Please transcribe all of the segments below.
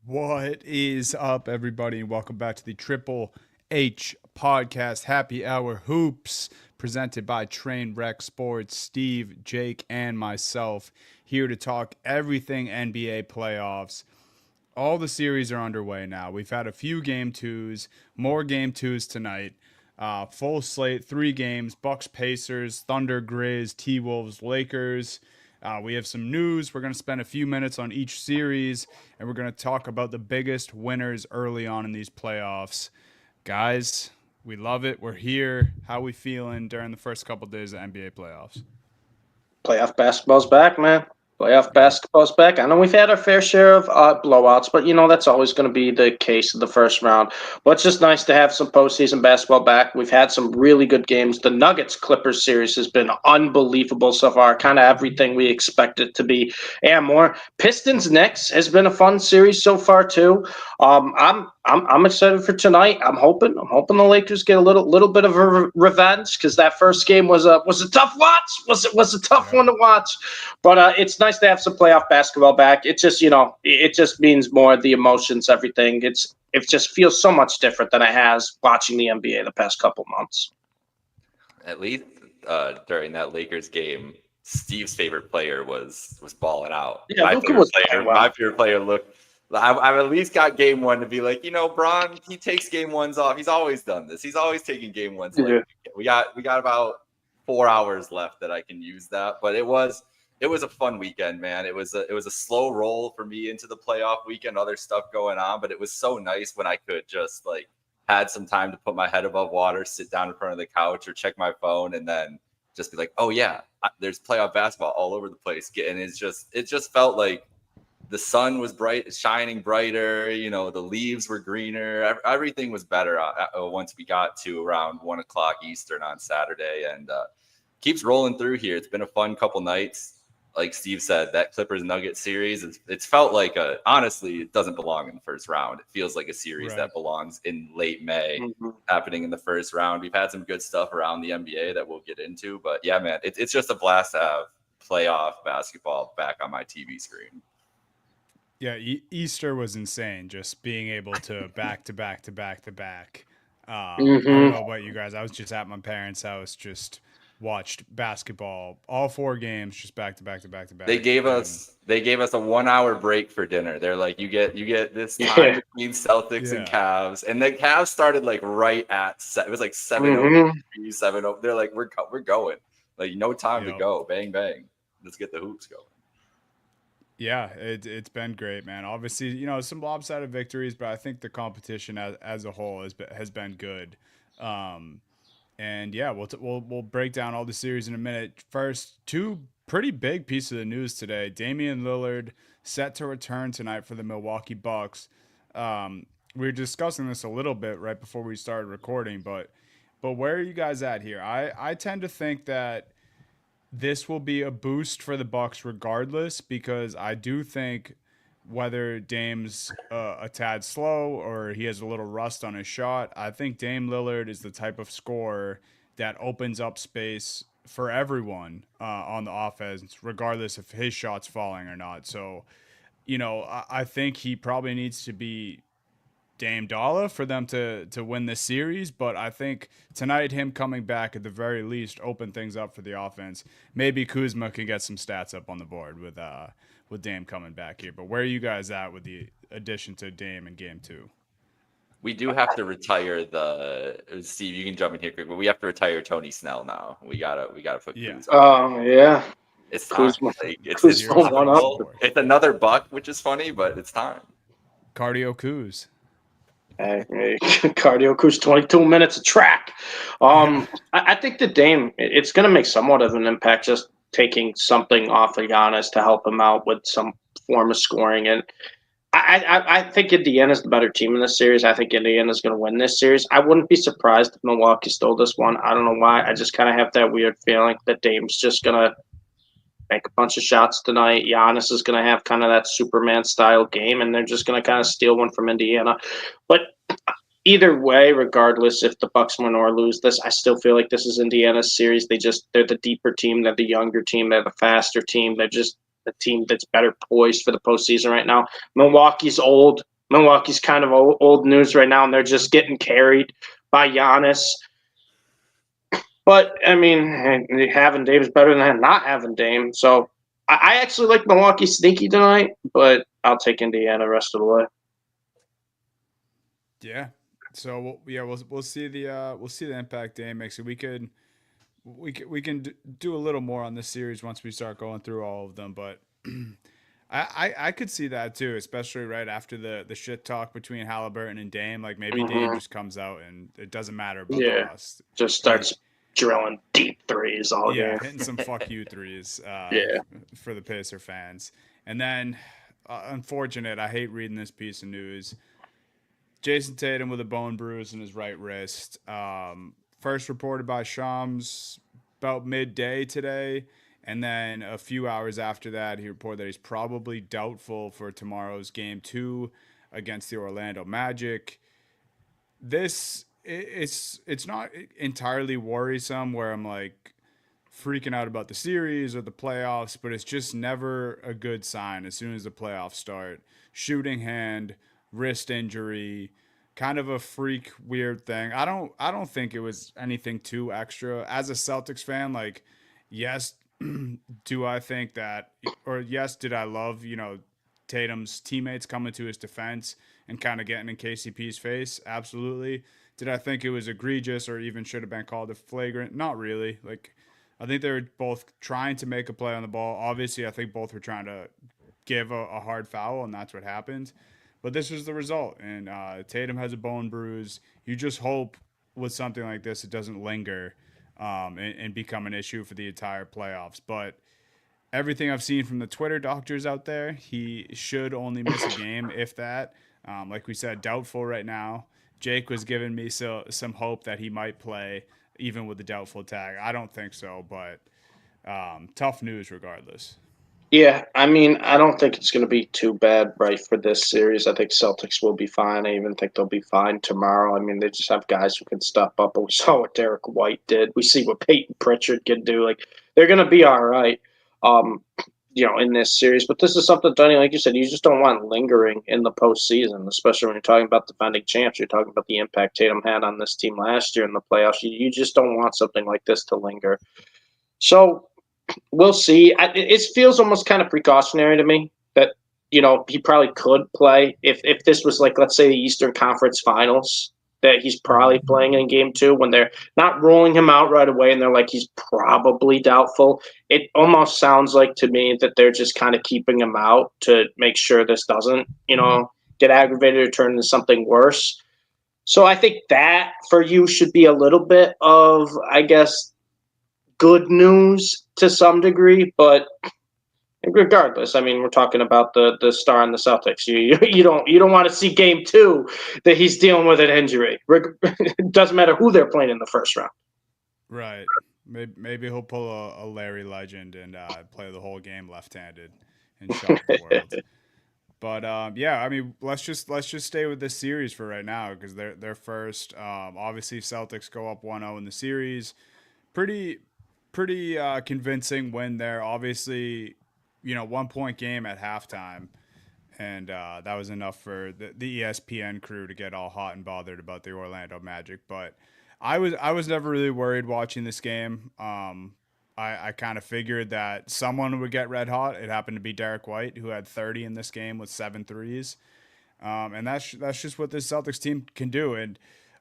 What is up, everybody, and welcome back to the Triple H podcast Happy Hour Hoops, presented by Trainwreck Sports. Steve, Jake, and myself here to talk everything NBA playoffs. All the series are underway now. We've had a few game twos, more game twos tonight. Full slate, 3 games: Bucks, Pacers, Thunder, Grizz, T Wolves, Lakers. We have some news. We're going to spend a few minutes on each series, and we're going to talk about the biggest winners early on in these playoffs. Guys, we love it. We're here. How we feeling during the first couple of days of NBA playoffs? Playoff basketball's back, man. Playoff Yep. basketball's back. I know we've had our fair share of blowouts, but that's always going to be the case in the first round. But it's just nice to have some postseason basketball back. We've had some really good games. The Nuggets Clippers series has been unbelievable so far, kind of everything we expected to be and more. Pistons Knicks has been a fun series so far too. I'm excited for tonight. I'm hoping the Lakers get a little bit of a revenge because that first game was a tough watch. Was a tough Yep. one to watch, but it's nice to have some playoff basketball back. It just it just means more the emotions, everything. It just feels so much different than it has watching the NBA the past couple months. At least during that Lakers game, Steve's favorite player was balling out. Yeah, Luka was playing well. My favorite player looked. I've at least got game one to be like, Bron, he takes game ones off. He's always done this. He's always taking game ones. Yeah. We got about 4 hours left that I can use that. But it was a fun weekend, man. It was a slow roll for me into the playoff weekend, other stuff going on, but it was so nice when I could just had some time to put my head above water, sit down in front of the couch or check my phone, and then just be like, oh yeah, there's playoff basketball all over the place. And it just felt like the sun was shining brighter. The leaves were greener. Everything was better once we got to around 1:00 Eastern on Saturday, and keeps rolling through here. It's been a fun couple nights. Like Steve said, that Clippers Nuggets series, it's felt like honestly, it doesn't belong in the first round. It feels like a series Right. that belongs in late May, Mm-hmm. happening in the first round. We've had some good stuff around the NBA that we'll get into, but yeah, man, it's just a blast to have playoff basketball back on my TV screen. Yeah, Easter was insane. Just being able to back to back to back to back. I don't know about you guys. I was just at my parents' house, just watched basketball, all 4 games, just back to back to back to back. They gave us a 1 hour break for dinner. They're like, you get this time Yeah. between Celtics and Yeah. Cavs, and the Cavs started right at it was like 7:03, Mm-hmm. 7:00. They're like, we're going, no time to Yep. go, bang bang, let's get the hoops going. Yeah, it's been great, man. Obviously, some lopsided victories, but I think the competition as a whole has been good. Um, and yeah, we'll break down all the series in a minute. First, 2 pretty big pieces of news today. Damian Lillard set to return tonight for the Milwaukee Bucks. We were discussing this a little bit right before we started recording, but where are you guys at here? I tend to think that this will be a boost for the Bucks regardless, because I do think whether Dame's a tad slow or he has a little rust on his shot, I think Dame Lillard is the type of scorer that opens up space for everyone on the offense, regardless if his shot's falling or not. So, I think he probably needs to be Dame Dollar for them to win this series, but I think tonight him coming back at the very least open things up for the offense. Maybe Kuzma can get some stats up on the board with Dame coming back here. But where are you guys at with the addition to Dame in game 2? We do have to retire Steve, you can jump in here quick, but we have to retire Tony Snell now. We gotta put Yeah. Kuz on. Oh yeah. It's time. Kuzma. It's Kuzma time. one up. It's another buck, which is funny, but it's time. Cardio Kuz. Hey, cardio cruise 22 minutes of track. I think the Dame, it's going to make somewhat of an impact just taking something off of Giannis to help him out with some form of scoring. And I think Indiana's the better team in this series. I think Indiana's going to win this series. I wouldn't be surprised if Milwaukee stole this one. I don't know why. I just kind of have that weird feeling that Dame's just going to make a bunch of shots tonight. Giannis is going to have kind of that Superman style game, and they're just going to kind of steal one from Indiana. But either way, regardless if the Bucks win or lose this, I still feel like this is Indiana's series. They're the deeper team, they're the younger team, they're the faster team, they're just the team that's better poised for the postseason right now. Milwaukee's old. Milwaukee's kind of old news right now, and they're just getting carried by Giannis. But I mean, having Dame is better than not having Dame. So I actually like Milwaukee sneaky tonight, but I'll take Indiana rest of the way. Yeah. So we'll see the impact Dame makes. We can do a little more on this series once we start going through all of them, but I could see that too, especially right after the shit talk between Halliburton and Dame. Like maybe Dame Mm-hmm. just comes out and it doesn't matter about the Yeah, rest. just He starts drilling deep threes all Yeah, game. hitting some fuck you threes Yeah. for the Pacer fans. And then, unfortunate, I hate reading this piece of news. Jason Tatum with a bone bruise in his right wrist. First reported by Shams about midday today. And then a few hours after that, he reported that he's probably doubtful for tomorrow's game 2 against the Orlando Magic. It's not entirely worrisome where I'm like freaking out about the series or the playoffs, but it's just never a good sign as soon as the playoffs start. Shooting hand, wrist injury, kind of a freak weird thing. I don't think it was anything too extra. As a Celtics fan, like yes, do I think that or yes, did I love, Tatum's teammates coming to his defense and kind of getting in KCP's face? Absolutely. Did I think it was egregious or even should have been called a flagrant? Not really. Like I think they were both trying to make a play on the ball. Obviously, I think both were trying to give a hard foul, and that's what happened. But this was the result. And Tatum has a bone bruise. You just hope with something like this, it doesn't linger and become an issue for the entire playoffs. But everything I've seen from the Twitter doctors out there, he should only miss a game, if that. Like we said, doubtful right now. Jake was giving me some hope that he might play, even with the doubtful tag. I don't think so, but tough news regardless. Yeah, I mean, I don't think it's going to be too bad, right, for this series. I think Celtics will be fine. I even think they'll be fine tomorrow. I mean, they just have guys who can step up. But we saw what Derek White did. We see what Peyton Pritchard can do. Like, they're going to be all right, um, in this series. But this is something, Dunny, like you said, you just don't want lingering in the postseason, especially when you're talking about defending champs. You're talking about the impact Tatum had on this team last year in the playoffs. You just don't want something like this to linger. So we'll see. It feels almost kind of precautionary to me that he probably could play if this was like, let's say, the Eastern Conference Finals, that he's probably playing in game 2 when they're not ruling him out right away and they're like he's probably doubtful. It almost sounds like to me that they're just kind of keeping him out to make sure this doesn't get aggravated or turn into something worse. So I think that for you should be a little bit of, I guess, good news to some degree, but regardless, I mean, we're talking about the star in the Celtics. You don't want to see game 2 that he's dealing with an injury. It doesn't matter who they're playing in the first round. Right. Maybe he'll pull a Larry Legend and play the whole game left-handed and shock the world. But yeah, I mean, let's just stay with this series for right now because they're first. Obviously, Celtics go up 1-0 in the series. Pretty convincing win there. Obviously, 1 point game at halftime, and that was enough for the ESPN crew to get all hot and bothered about the Orlando Magic. But I was never really worried watching this game. I kind of figured that someone would get red hot. It happened to be Derek White, who had 30 in this game with 7 threes. And that's just what this Celtics team can do. And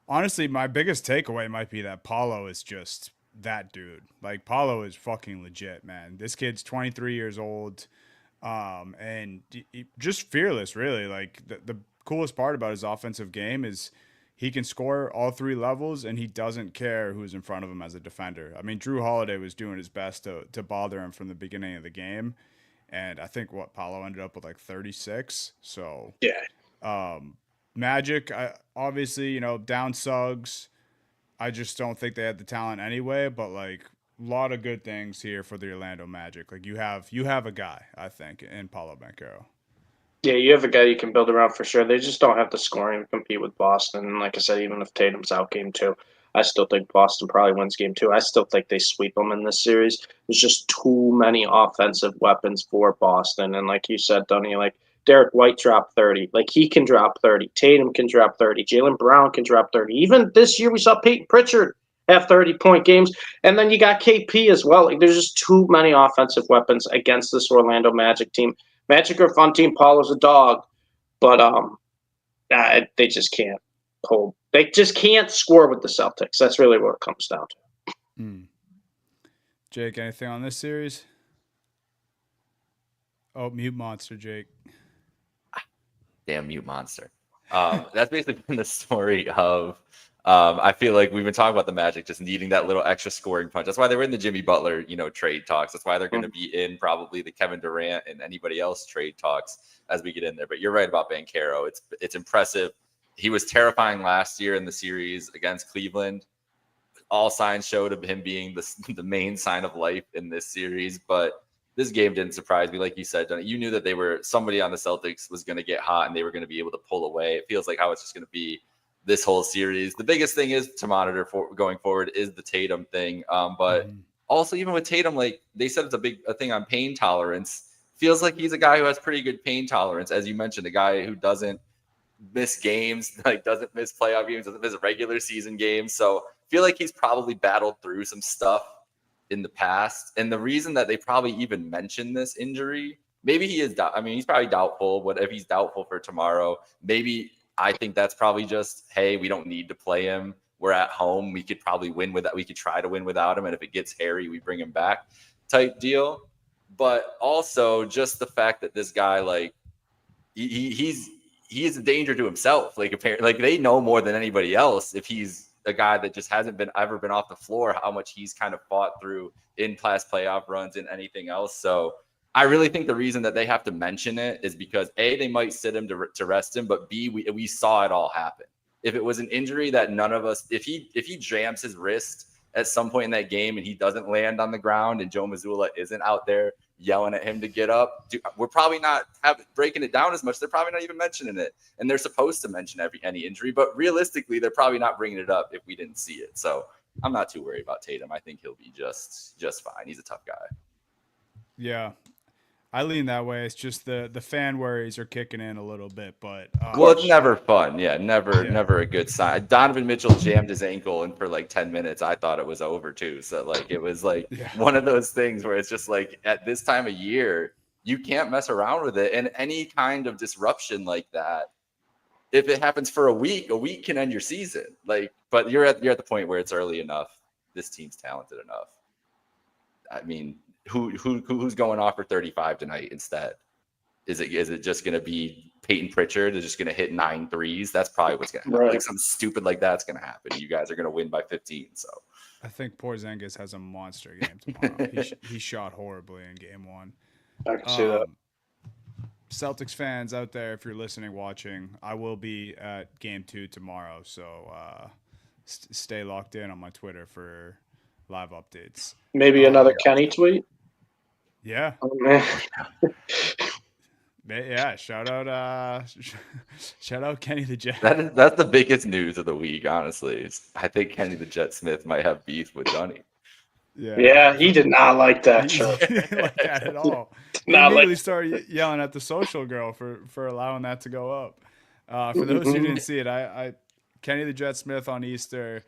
honestly, my biggest takeaway might be that Paulo is just that dude. Like Paulo is fucking legit, man. This kid's 23 years old, and just fearless, really. Like the coolest part about his offensive game is he can score all 3 levels, and he doesn't care who's in front of him as a defender. I mean, Drew Holiday was doing his best to bother him from the beginning of the game, and I think Paulo ended up with like 36. So Yeah. Magic, obviously, down Suggs. I just don't think they had the talent anyway. But like a lot of good things here for the Orlando Magic. Like you have a guy, I think, in Paulo Banchero. Yeah, you have a guy you can build around for sure. They just don't have the scoring to compete with Boston. And like I said, even if Tatum's out game 2, I still think Boston probably wins game 2. I still think they sweep them in this series. There's just too many offensive weapons for Boston. And like you said, Dunny, like Derek White drop 30. Like, he can drop 30. Tatum can drop 30. Jaylen Brown can drop 30. Even this year, we saw Peyton Pritchard have 30-point games. And then you got KP as well. Like, there's just too many offensive weapons against this Orlando Magic team. Magic are a fun team. Paul is a dog. But they just can't hold. They just can't score with the Celtics. That's really what it comes down to. Jake, anything on this series? Oh, mute monster, Jake. Damn mute monster. That's basically been the story of. I feel like we've been talking about the Magic just needing that little extra scoring punch. That's why they were in the Jimmy Butler, trade talks. That's why they're going to be in probably the Kevin Durant and anybody else trade talks as we get in there. But you're right about Banchero. It's impressive. He was terrifying last year in the series against Cleveland. All signs showed of him being the main sign of life in this series, but this game didn't surprise me. Like you said, Dunny, you knew that somebody on the Celtics was going to get hot and they were going to be able to pull away. It feels like how it's just going to be this whole series. The biggest thing is to monitor for going forward is the Tatum thing. But also even with Tatum, like they said, it's a thing on pain tolerance. Feels like he's a guy who has pretty good pain tolerance. As you mentioned, a guy who doesn't miss games, like doesn't miss playoff games, doesn't miss regular season games. So I feel like he's probably battled through some stuff in the past. And the reason that they probably even mentioned this injury, maybe he is, he's probably doubtful. What if he's doubtful for tomorrow? Maybe I think that's probably just, hey, we don't need to play him. We're at home. We could probably win with that. We could try to win without him. And if it gets hairy, we bring him back type deal. But also just the fact that this guy, like, he is a danger to himself. Like, apparently, like they know more than anybody else if he's a guy that just hasn't ever been off the floor, how much he's kind of fought through in past playoff runs and anything else. So I really think the reason that they have to mention it is because A, they might sit him to rest him, but B, we saw it all happen. If it was an injury that none of us, if he jams his wrist at some point in that game and he doesn't land on the ground and Joe Mazzulla isn't out there yelling at him to get up, we're probably not breaking it down as much. They're probably not even mentioning it. And they're supposed to mention any injury, but realistically, they're probably not bringing it up if we didn't see it. So I'm not too worried about Tatum. I think he'll be just fine. He's a tough guy. Yeah. I lean that way. It's just the fan worries are kicking in a little bit, but well, it's never fun. Yeah, never a good sign. Donovan Mitchell jammed his ankle, and for like 10 minutes, I thought it was over too. So like it was like one of those things where it's just like at this time of year, you can't mess around with it. And any kind of disruption like that, if it happens for a week can end your season. Like, but you're at the point where it's early enough. This team's talented enough. I mean, who's going off for 35 tonight instead? Is it just going to be Peyton Pritchard is just going to hit 9 threes? That's probably what's going to happen. Right. Like something stupid like that's going to happen. You guys are going to win by 15. So I think Porzingis has a monster game tomorrow. he shot horribly in game 1. I can see that. Celtics fans out there, if you're listening, watching, I will be at game 2 tomorrow. So stay locked in on my Twitter for live updates. Maybe another Kenny tweet. Yeah. Oh, man. Yeah. Shout out Kenny the Jet. That's the biggest news of the week, honestly. I think Kenny the Jet Smith might have beef with Dunny. Yeah, he did not like that shirt. He didn't like that at all. He immediately started yelling at the social girl for allowing that to go up. For those who didn't see it, I Kenny the Jet Smith on Easter.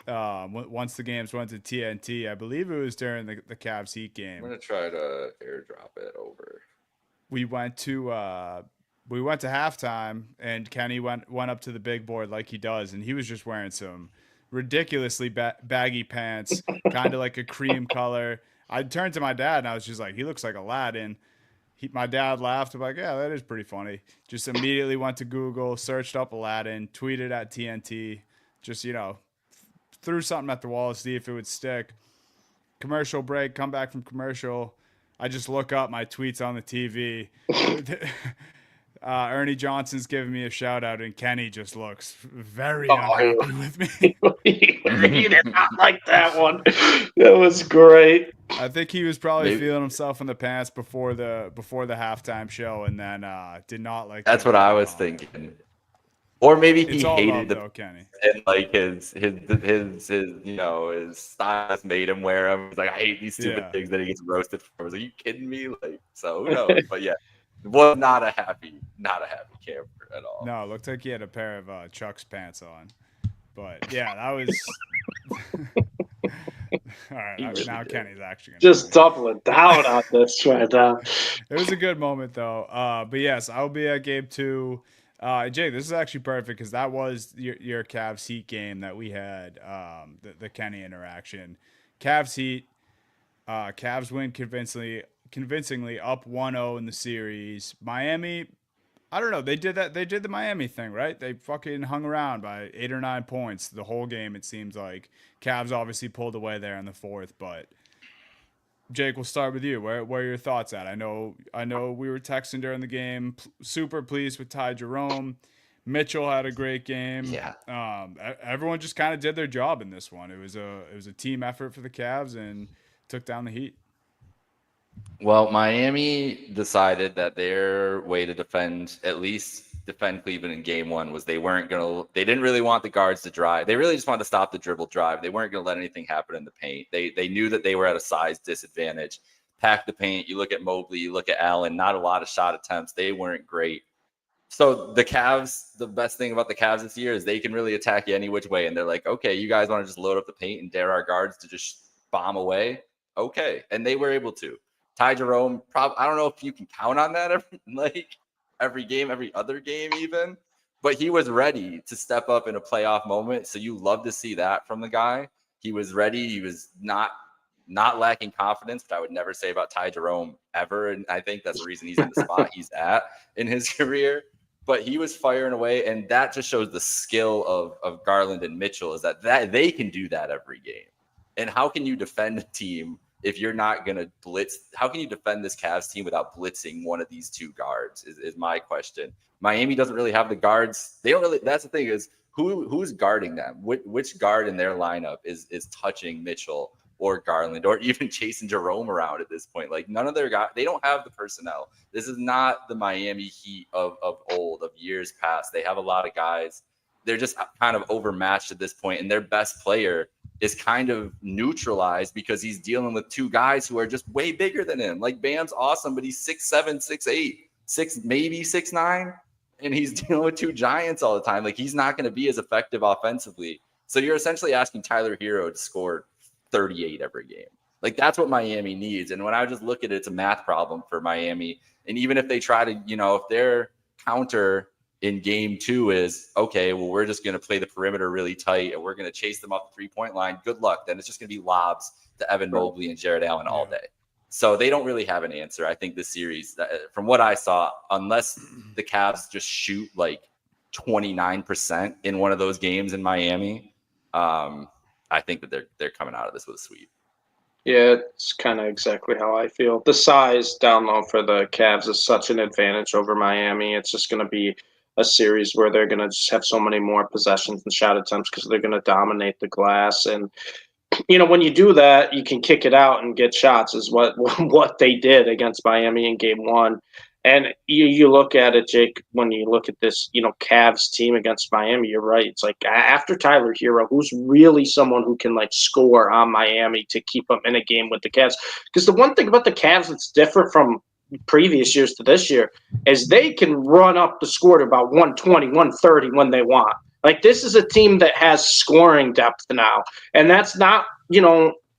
Once the games went to TNT, I believe it was during the Cavs Heat game. I'm gonna try to airdrop it over. We went to halftime, and Kenny went up to the big board like he does, and he was just wearing some ridiculously baggy pants, kind of like a cream color. I turned to my dad, and I was just like, he looks like Aladdin. My dad laughed. I'm like, yeah, that is pretty funny. Just immediately went to Google, searched up Aladdin, tweeted at TNT, just threw something at the wall to see if it would stick. Commercial break, come back from commercial. I just look up my tweets on the TV. Ernie Johnson's giving me a shout out, and Kenny just looks very unhappy with me. He did not like that one. That was great. I think he was probably feeling himself in the pants before the halftime show, and then did not like. That's what I was thinking. Or maybe he hated Kenny. And like his stylist made him wear them. He's like, I hate these stupid things that he gets roasted for. I was like, are you kidding me? Like, so who knows? But yeah, Was not a happy camper at all. No, it looked like he had a pair of Chuck's pants on. But yeah, that was all right. He really Now did. Kenny's actually gonna hit Just me. doubling down on this right now. It was a good moment though. But yes, I'll be at game 2. Jay, this is actually perfect because that was your Cavs Heat game that we had. The Kenny interaction. Cavs Heat. Cavs win convincingly up 1-0 in the series. Miami, I don't know. They did that. They did the Miami thing, right? They fucking hung around by 8 or 9 points the whole game. It seems like Cavs obviously pulled away there in the fourth, but Jake, we'll start with you. Where are your thoughts at? I know we were texting during the game. Super pleased with Ty Jerome. Mitchell had a great game. Yeah. Everyone just kind of did their job in this one. It was a team effort for the Cavs and took down the Heat. Well, Miami decided that their way to defend Cleveland in game 1 was they didn't really want the guards to drive. They really just wanted to stop the dribble drive. They weren't going to let anything happen in the paint. They knew that they were at a size disadvantage. Pack the paint. You look at Mobley, you look at Allen, not a lot of shot attempts. They weren't great. So the Cavs, the best thing about the Cavs this year is they can really attack you any which way. And they're like, okay, you guys want to just load up the paint and dare our guards to just bomb away? Okay. And they were able to. Ty Jerome, I don't know if you can count on that every game, every other game even, but he was ready to step up in a playoff moment. So you love to see that from the guy. He was ready. He was not lacking confidence, which I would never say about Ty Jerome ever. And I think that's the reason he's in the spot he's at in his career. But he was firing away, and that just shows the skill of Garland and Mitchell is that they can do that every game. And how can you defend a team if you're not going to blitz? How can you defend this Cavs team without blitzing one of these two guards is my question. Miami doesn't really have the guards. They don't really. That's the thing is who's guarding them? Which guard in their lineup is touching Mitchell or Garland or even chasing Jerome around at this point? Like none of their guys, they don't have the personnel. This is not the Miami Heat of old, of years past. They have a lot of guys. They're just kind of overmatched at this point, and their best player is kind of neutralized because he's dealing with two guys who are just way bigger than him. Like Bam's awesome, but he's 6'7", 6'8", maybe 6'9", and he's dealing with two giants all the time. Like he's not going to be as effective offensively. So you're essentially asking Tyler Hero to score 38 every game. Like that's what Miami needs. And when I just look at it, it's a math problem for Miami. And even if they try to, if their counter in game 2 is, okay, well, we're just going to play the perimeter really tight and we're going to chase them off the 3-point line. Good luck. Then it's just going to be lobs to Evan Mobley and Jared Allen all day. So they don't really have an answer. I think this series, from what I saw, unless the Cavs just shoot like 29% in one of those games in Miami, I think that they're coming out of this with a sweep. Yeah, it's kind of exactly how I feel. The size down low for the Cavs is such an advantage over Miami. It's just going to be a series where they're going to just have so many more possessions and shot attempts because they're going to dominate the glass. And when you do that, you can kick it out and get shots. Is what they did against Miami in Game 1. And you look at it, Jake, when you look at this, Cavs team against Miami, you're right. It's like after Tyler Hero, who's really someone who can score on Miami to keep them in a game with the Cavs. Because the one thing about the Cavs that's different from previous years to this year is they can run up the score to about 120, 130 when they want. Like this is a team that has scoring depth now. And that's not,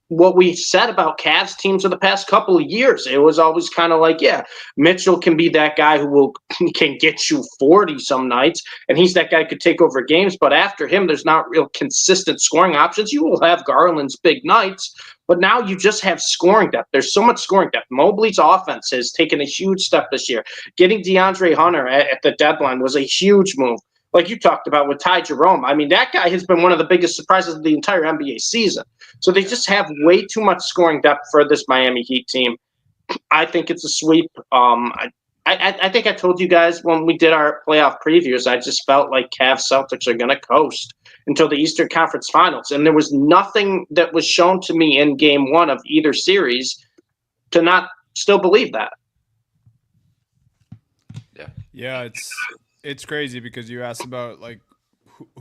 what we said about Cavs teams in the past couple of years. It was always kind of like, yeah, Mitchell can be that guy who can get you 40 some nights, and he's that guy who could take over games. But after him, there's not real consistent scoring options. You will have Garland's big nights, but now you just have scoring depth. There's so much scoring depth. Mobley's offense has taken a huge step this year. Getting DeAndre Hunter at the deadline was a huge move. Like you talked about with Ty Jerome. I mean, that guy has been one of the biggest surprises of the entire NBA season. So they just have way too much scoring depth for this Miami Heat team. I think it's a sweep. I think I told you guys when we did our playoff previews, I just felt like Cavs Celtics are going to coast until the Eastern Conference Finals. And there was nothing that was shown to me in Game 1 of either series to not still believe that. Yeah, it's crazy because you asked about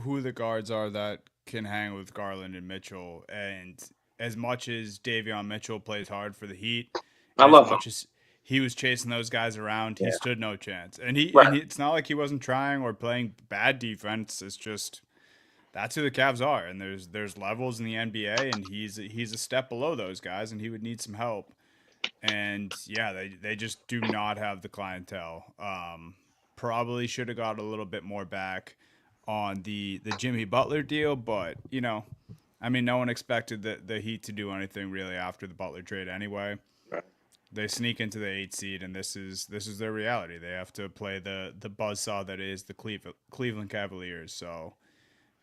who the guards are that can hang with Garland and Mitchell, and as much as Davion Mitchell plays hard for the Heat, I love him. As he was chasing those guys around. He stood no chance. And it's not like he wasn't trying or playing bad defense. It's just that's who the Cavs are. And there's levels in the NBA, and he's a step below those guys, and he would need some help. And yeah, they just do not have the clientele. Probably should have got a little bit more back on the Jimmy Butler deal, but I mean, no one expected the Heat to do anything really after the Butler trade anyway. Right. They sneak into the 8th seed, and this is their reality. They have to play the buzzsaw that is the Cleveland Cavaliers. So,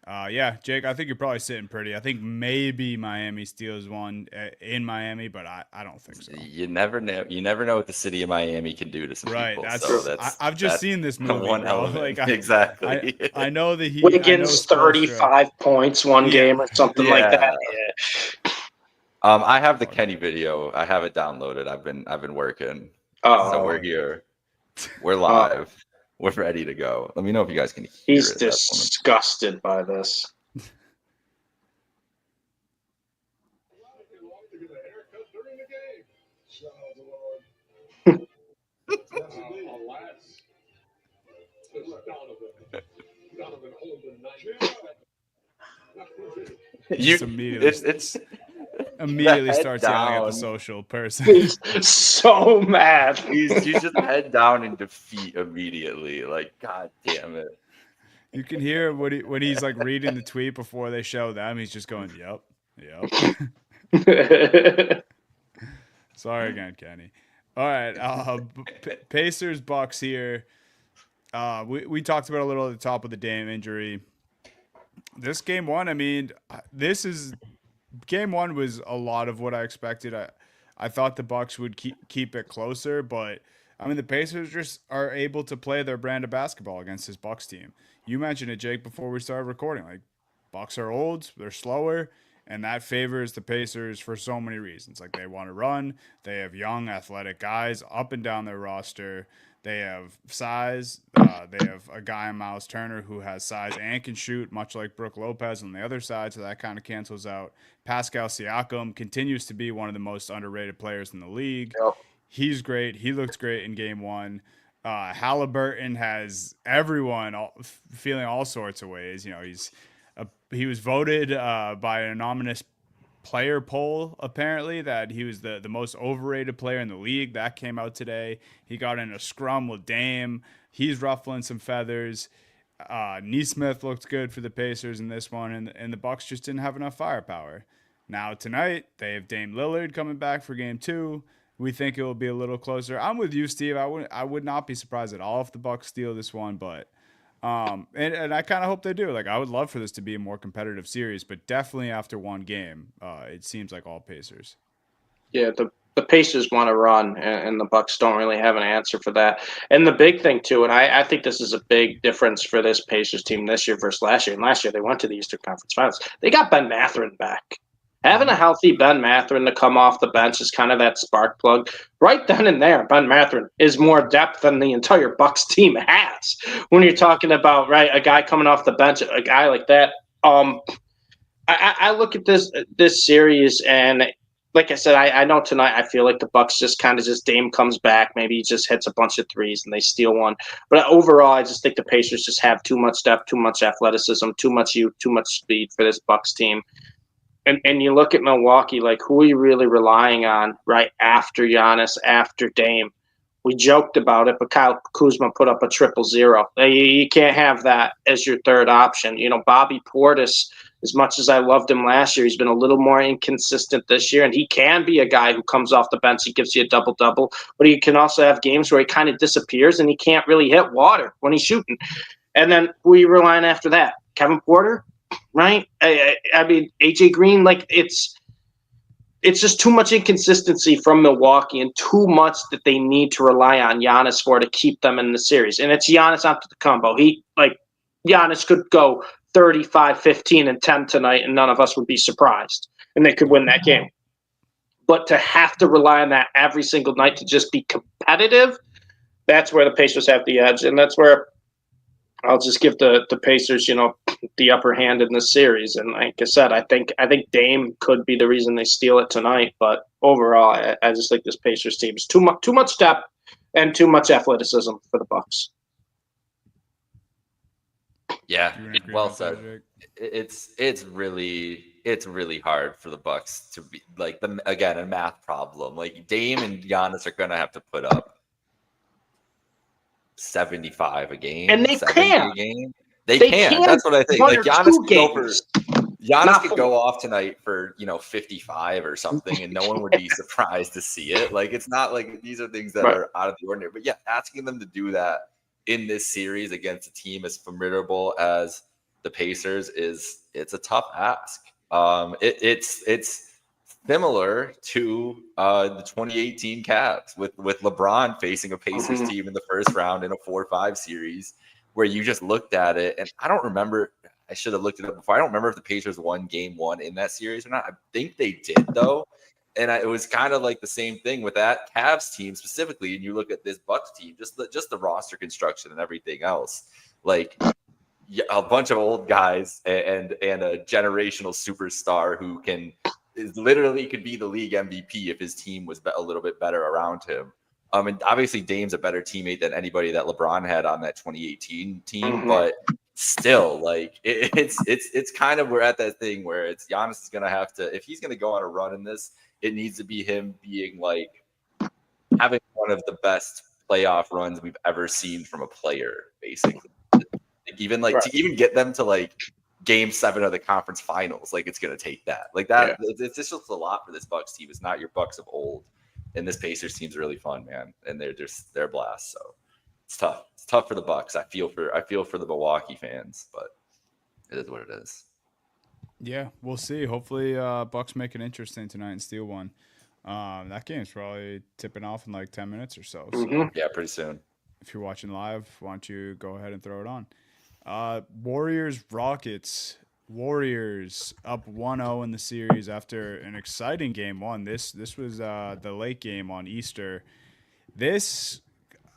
yeah, Jake, I think you're probably sitting pretty. I think maybe Miami steals one in Miami, but I don't think so. You never know. You never know what the city of Miami can do to some right, people. That's, so I've just seen this movie. One element. Like, exactly. I know the Heat. Wiggins 35 points one game or something like that. Yeah. I have the Kenny video. I have it downloaded. I've been working. So we're here. We're live. We're ready to go. Let me know if you guys can hear it. He's disgusted by this. It's immediately starts yelling at the social person. He's so mad. He's just head down in defeat immediately. Like, God damn it. You can hear when he's like reading the tweet before they show them. He's just going, "Yep." Sorry again, Kenny. All right, Pacers Bucks here. We talked about a little at the top of the Dame injury. This game one, I mean, game one was a lot of what I expected. I thought the Bucks would keep it closer, but I mean the Pacers just are able to play their brand of basketball against this Bucks team. You mentioned it, Jake, before we started recording. Like, Bucks are old, they're slower, and that favors the Pacers for so many reasons. Like, they want to run, they have young, athletic guys up and down their roster. They have size. They have a guy in Miles Turner who has size and can shoot, much like Brook Lopez on the other side, so that kind of cancels out. Pascal Siakam continues to be one of the most underrated players in the league. Yep. He's great. He looked great in game one. Halliburton has everyone feeling all sorts of ways. He was voted by an anonymous player poll, apparently, that he was the most overrated player in the league. That came out today. He got in a scrum with Dame. He's ruffling some feathers. Nesmith looked good for the Pacers in this one, and the Bucks just didn't have enough firepower. Now tonight, they have Dame Lillard coming back for game two. We think it will be a little closer. I'm with you, Steve. I would not be surprised at all if the Bucks steal this one, but and I kind of hope they do. Like, I would love for this to be a more competitive series, but definitely after one game, it seems like all Pacers. Yeah, the Pacers want to run, and the Bucks don't really have an answer for that. And the big thing too, and I think this is a big difference for this Pacers team this year versus last year. And last year they went to the Eastern Conference Finals. They got Ben Mathurin back. Having a healthy Ben Mathurin to come off the bench is kind of that spark plug. Right then and there, Ben Mathurin is more depth than the entire Bucks team has. When you're talking about, right, a guy coming off the bench, a guy like that. I look at this series, and like I said, I know tonight I feel like the Bucks just Dame comes back. Maybe he just hits a bunch of threes and they steal one. But overall, I just think the Pacers just have too much depth, too much athleticism, too much youth, too much speed for this Bucks team. And you look at Milwaukee, like, who are you really relying on right after Giannis, after Dame? We joked about it, but Kyle Kuzma put up a 0-0. You can't have that as your third option. Bobby Portis, as much as I loved him last year, he's been a little more inconsistent this year, and he can be a guy who comes off the bench, he gives you a double-double, but he can also have games where he kind of disappears and he can't really hit water when he's shooting. And then who are you relying after that? Kevin Porter? Right? I mean, AJ Green, like, it's just too much inconsistency from Milwaukee and too much that they need to rely on Giannis for to keep them in the series. And it's Giannis after the combo. Giannis could go 35, 15, and 10 tonight, and none of us would be surprised. And they could win that game. But to have to rely on that every single night to just be competitive, that's where the Pacers have the edge. And that's where I'll just give the Pacers, the upper hand in this series. And like I said, I think Dame could be the reason they steal it tonight. But overall, I just think this Pacers team is too much depth and too much athleticism for the Bucks. Yeah, Do you agree well with that, said. Jake? It's really hard for the Bucks to be like again a math problem. Like Dame and Giannis are gonna have to put up 75 a game, And they 70 can. a game. They can. That's what I think. One Like or Giannis two could go for games. Giannis could go off tonight for 55 or something, and no one would be surprised to see it. Like it's not like these are things that are out of the ordinary. But yeah, asking them to do that in this series against a team as formidable as the Pacers it's a tough ask. It's similar to the 2018 Cavs with LeBron facing a Pacers team in the first round in a 4-5 series, where you just looked at it, and I don't remember. I should have looked it up before. I don't remember if the Pacers won game 1 in that series or not. I think they did though, and it was kind of like the same thing with that Cavs team specifically. And you look at this Bucks team, just the roster construction and everything else, like a bunch of old guys and a generational superstar who literally could be the league MVP if his team was a little bit better around him. And obviously Dame's a better teammate than anybody that LeBron had on that 2018 team, but still, like it's kind of we're at that thing where it's Giannis is gonna have to, if he's gonna go on a run in this, it needs to be him being like having one of the best playoff runs we've ever seen from a player, basically. Even to even get them to like game 7 of the conference finals, like it's gonna take that. Like that, it's just a lot for this Bucks team. It's not your Bucks of old. And this Pacers team's really fun, man. And they're a blast. So it's tough. It's tough for the Bucks. I feel for the Milwaukee fans, but it is what it is. Yeah, we'll see. Hopefully, Bucks make it interesting tonight and steal one. That game's probably tipping off in like 10 minutes or so. So yeah, pretty soon. If you're watching live, why don't you go ahead and throw it on? Warriors Rockets. Warriors up 1-0 in the series after an exciting game 1. This was the late game on Easter. This,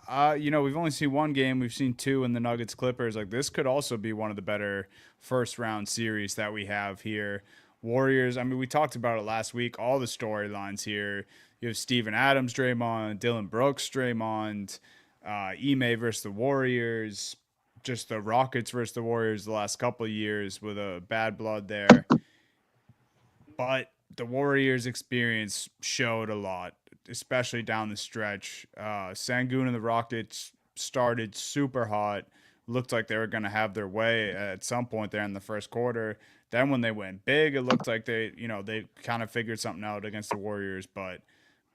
we've only seen one game. We've seen 2 in the Nuggets Clippers. Like this could also be one of the better first round series that we have here. Warriors. I mean, we talked about it last week. All the storylines here. You have Steven Adams, Draymond, Dylan Brooks, Draymond, Ime versus the Warriors. Just the Rockets versus the Warriors the last couple of years with a bad blood there. But the Warriors experience showed a lot, especially down the stretch. Sengun and the Rockets started super hot. Looked like they were going to have their way at some point there in the first quarter. Then when they went big, it looked like they kind of figured something out against the Warriors. But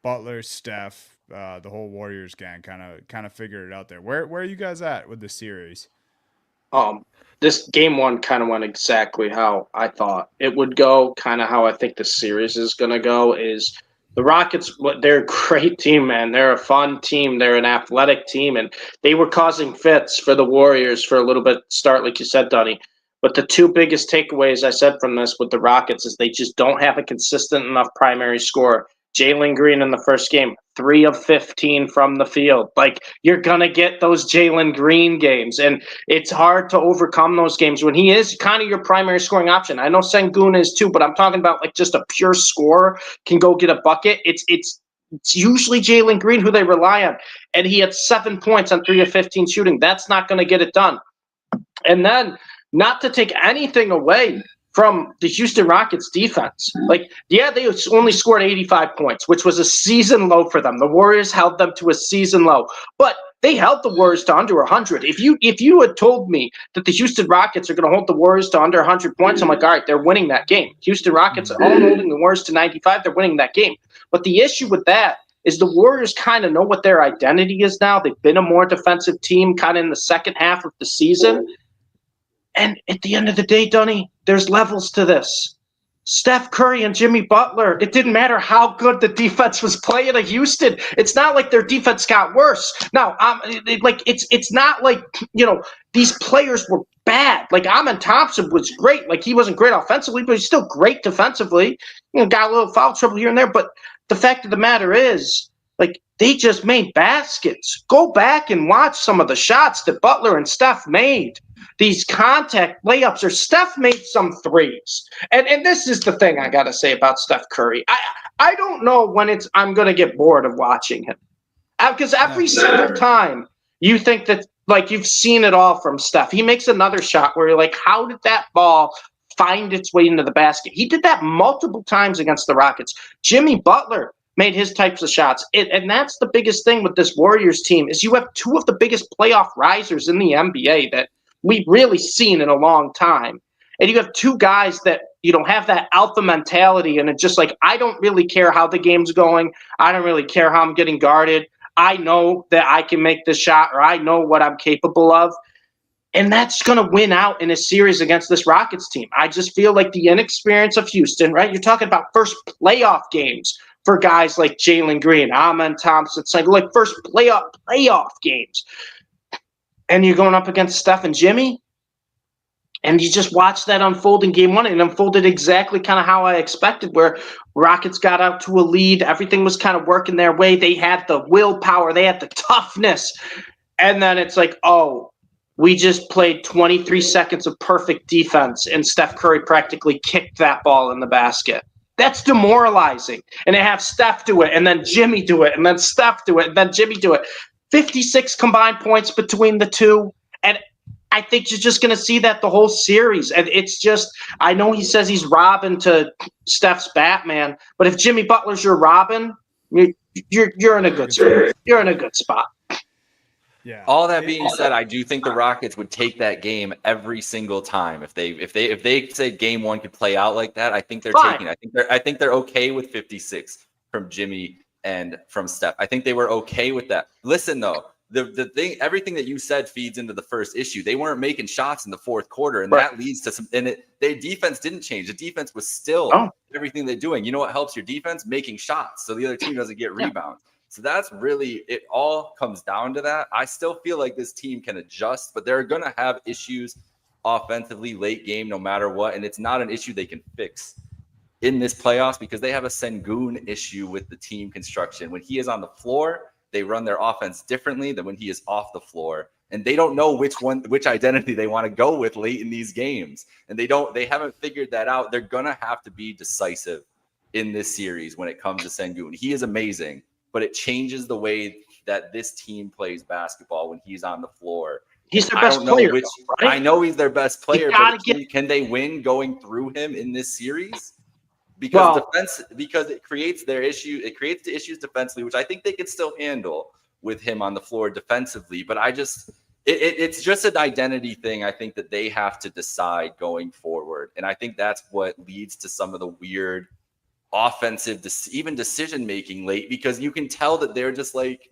Butler, Steph, the whole Warriors gang kind of figured it out there. Where are you guys at with this series? This game 1 kind of went exactly how I thought it would go. Kind of how I think the series is going to go. Is the Rockets? They're a great team, man. They're a fun team. They're an athletic team, and they were causing fits for the Warriors for a little bit. Start like you said, Dunny. But the 2 biggest takeaways I said from this with the Rockets is they just don't have a consistent enough primary scorer. Jalen Green in the first game, 3 of 15 from the field. Like, you're going to get those Jalen Green games, and it's hard to overcome those games when he is kind of your primary scoring option. I know Sengun is too, but I'm talking about like just a pure scorer can go get a bucket. It's usually Jalen Green who they rely on, and he had 7 points on 3 of 15 shooting. That's not going to get it done. And then, not to take anything away from the Houston Rockets defense. Like, yeah, they only scored 85 points, which was a season low for them. The Warriors held them to a season low, but they held the Warriors to under 100. If you had told me that the Houston Rockets are going to hold the Warriors to under 100 points, I'm like, all right, they're winning that game. Houston Rockets are all holding the Warriors to 95. They're winning that game. But the issue with that is the Warriors kind of know what their identity is now. They've been a more defensive team kind of in the second half of the season. And at the end of the day, Dunny, there's levels to this. Steph Curry and Jimmy Butler, it didn't matter how good the defense was playing at Houston. It's not like their defense got worse. Now, it's not like, these players were bad. Like, Amen Thompson was great. Like, he wasn't great offensively, but he's still great defensively. Got a little foul trouble here and there. But the fact of the matter is, like, they just made baskets. Go back and watch some of the shots that Butler and Steph made. these contact layups, or Steph made some threes. And this is the thing I got to say about Steph Curry. I don't know when I'm going to get bored of watching him. Because every single time you think that, like, you've seen it all from Steph. He makes another shot where you're like, how did that ball find its way into the basket? He did that multiple times against the Rockets. Jimmy Butler made his types of shots. And that's the biggest thing with this Warriors team is you have two of the biggest playoff risers in the NBA that we've really seen in a long time. And you have two guys that, have that alpha mentality, and it's just like, I don't really care how the game's going. I don't really care how I'm getting guarded. I know that I can make this shot, or I know what I'm capable of. And that's going to win out in a series against this Rockets team. I just feel like the inexperience of Houston, right? You're talking about first playoff games for guys like Jalen Green, Amen Thompson. It's like first playoff games. And you're going up against Steph and Jimmy. And you just watch that unfold in game one. It unfolded exactly kind of how I expected, where Rockets got out to a lead. Everything was kind of working their way. They had the willpower. They had the toughness. And then it's like, oh, we just played 23 seconds of perfect defense, and Steph Curry practically kicked that ball in the basket. That's demoralizing. And they have Steph do it, and then Jimmy do it, and then Steph do it, and then Jimmy do it. 56 combined points between the two. And I think you're just going to see that the whole series. And it's just, I know he says he's Robin to Steph's Batman, but if Jimmy Butler's your Robin, you're in a good spot. You're in a good spot. Yeah. All that being said, I do think the Rockets would take that game every single time. If they said game one could play out like that, I think they're taking it. I think they're okay with 56 from Jimmy and from Steph. I think they were okay with that. Listen though, the thing, everything that you said feeds into the first issue. They weren't making shots in the fourth quarter, and that leads to some. And their defense didn't change. The defense was still everything they're doing. You know what helps your defense? Making shots, so the other team doesn't get rebounds. So that's really it. All comes down to that. I still feel like this team can adjust, but they're going to have issues offensively late game, no matter what. And it's not an issue they can fix in this playoffs because they have a Sengun issue with the team construction. When he is on the floor, they run their offense differently than when he is off the floor. And they don't know which identity they want to go with late in these games. And they haven't figured that out. They're going to have to be decisive in this series when it comes to Sengun. He is amazing, but it changes the way that this team plays basketball when he's on the floor. He's their best player. Right? I know he's their best player, but can they win going through him in this series? Because it creates their issue. It creates the issues defensively, which I think they can still handle with him on the floor defensively. But it's just an identity thing. I think that they have to decide going forward. And I think that's what leads to some of the weird offensive, even decision-making late, because you can tell that they're just like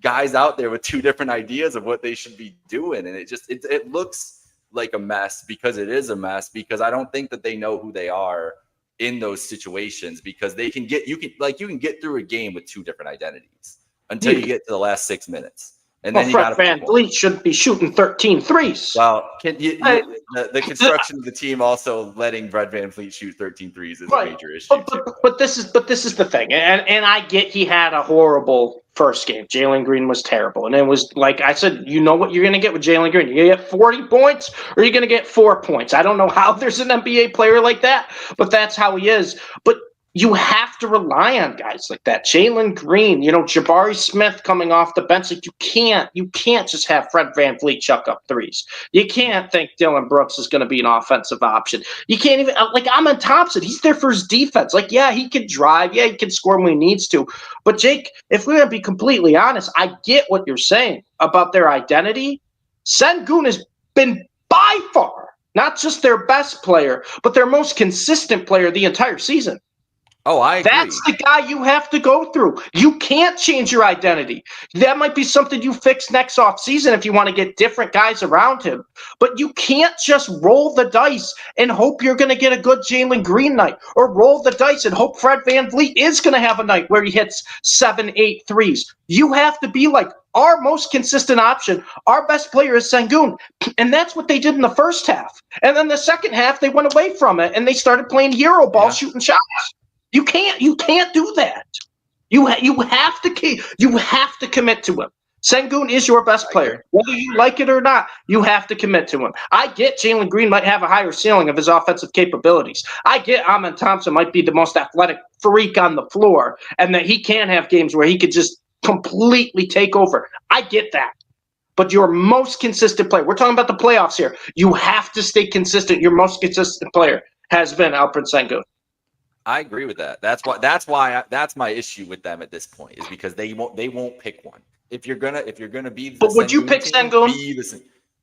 guys out there with two different ideas of what they should be doing. And it looks like a mess because it is a mess, because I don't think that they know who they are in those situations, because you can get through a game with two different identities until you get to the last 6 minutes. And then Fred VanVleet should be shooting 13 threes. Well, the construction of the team also letting Fred VanVleet shoot 13 threes is a major issue. But this is the thing, and I get he had a horrible first game. Jalen Green was terrible, and it was like I said, you know what you're going to get with Jalen Green. You're going to get 40 points, or you're going to get 4 points. I don't know how there's an NBA player like that, but that's how he is. But you have to rely on guys like that. Jalen Green, Jabari Smith coming off the bench. Like you can't just have Fred VanVleet chuck up threes. You can't think Dylan Brooks is going to be an offensive option. You can't even Amen Thompson. He's there for his defense. He can drive. Yeah, he can score when he needs to. But Jake, if we're going to be completely honest, I get what you're saying about their identity. Sengun has been by far not just their best player, but their most consistent player the entire season. Oh, I agree. That's the guy you have to go through. You can't change your identity. That might be something you fix next offseason if you want to get different guys around him. But you can't just roll the dice and hope you're going to get a good Jalen Green night, or roll the dice and hope Fred VanVleet is going to have a night where he hits 7, 8 threes. You have to be like, our most consistent option, our best player is Sengun. And that's what they did in the first half. And then the second half, they went away from it and they started playing hero ball, shooting shots. You can't do that. You have to commit to him. Sengun is your best player. Whether you like it or not, you have to commit to him. I get Jalen Green might have a higher ceiling of his offensive capabilities. I get Amon Thompson might be the most athletic freak on the floor, and that he can have games where he could just completely take over. I get that. But your most consistent player, we're talking about the playoffs here. You have to stay consistent. Your most consistent player has been Alfred Sengun. I agree with that. That's my issue with them at this point, is because they won't pick one. If you're gonna be the But would you pick Sengun?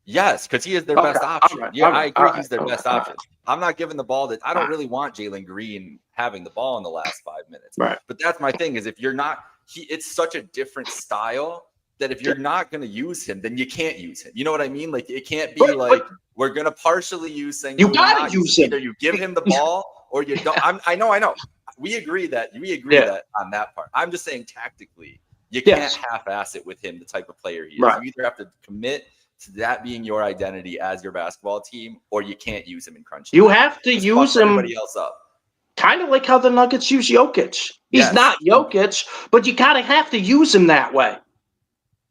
Yes, because he is their best option. Right, I agree, he's their best option. I'm not giving the ball to. I don't really want Jalen Green having the ball in the last 5 minutes. Right. But that's my thing, is if you're not, it's such a different style that if you're not going to use him, then you can't use him. You know what I mean? Like, it can't be we're going to partially use Sengun. You got to use him. Either you give him the ball or you don't. I know. We agree that that on that part. I'm just saying tactically, you can't half-ass it with him, the type of player he is. Right. You either have to commit to that being your identity as your basketball team, or you can't use him in crunch time. You have to use him. Everybody else up. Kind of like how the Nuggets use Jokic. He's not Jokic, but you gotta have to use him that way.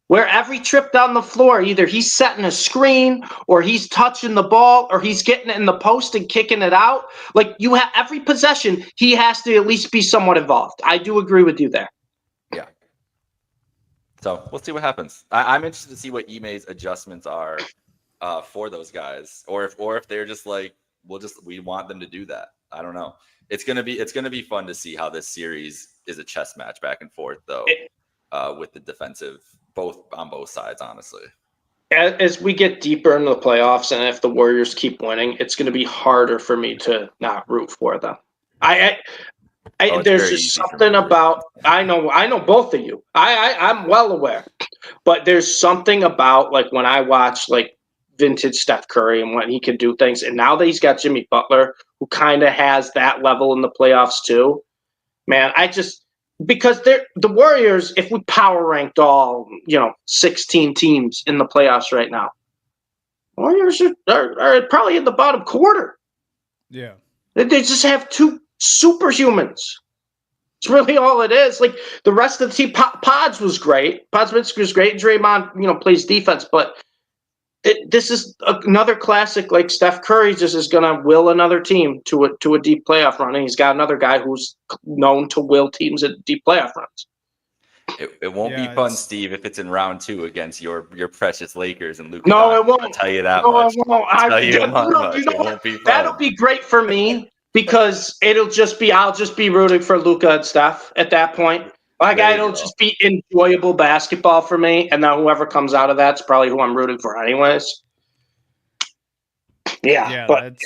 Where every trip down the floor, either he's setting a screen, or he's touching the ball, or he's getting it in the post and kicking it out. Like, you have every possession, he has to at least be somewhat involved. I do agree with you there. Yeah. So we'll see what happens. I'm interested to see what Ime's adjustments are for those guys, or if they're just like, we want them to do that. I don't know. It's gonna be fun to see how this series is a chess match back and forth, though, with the defensive on both sides, honestly. As we get deeper into the playoffs, and if the Warriors keep winning, it's going to be harder for me to not root for them. There's just something about, I know both of you. I'm well aware, but there's something about, like, when I watch like vintage Steph Curry and when he can do things, and now that he's got Jimmy Butler, who kind of has that level in the playoffs too, man, because the Warriors, if we power ranked all 16 teams in the playoffs right now, Warriors are probably in the bottom quarter. Yeah, they just have two superhumans. It's really all it is. Like, the rest of the team, Pods was great. Podsminski was great. Draymond, plays defense, but this is another classic. Like, Steph Curry just is going to will another team to a deep playoff run, and he's got another guy who's known to will teams at deep playoff runs. It won't be fun, Steve, if it's in round 2 against your precious Lakers and Luka. No, it won't. I'll tell you that much. It won't. It won't be fun. That'll be great for me, because I'll just be rooting for Luka and Steph at that point. It'll just be enjoyable basketball for me, and then whoever comes out of that's probably who I'm rooting for anyways. Yeah, but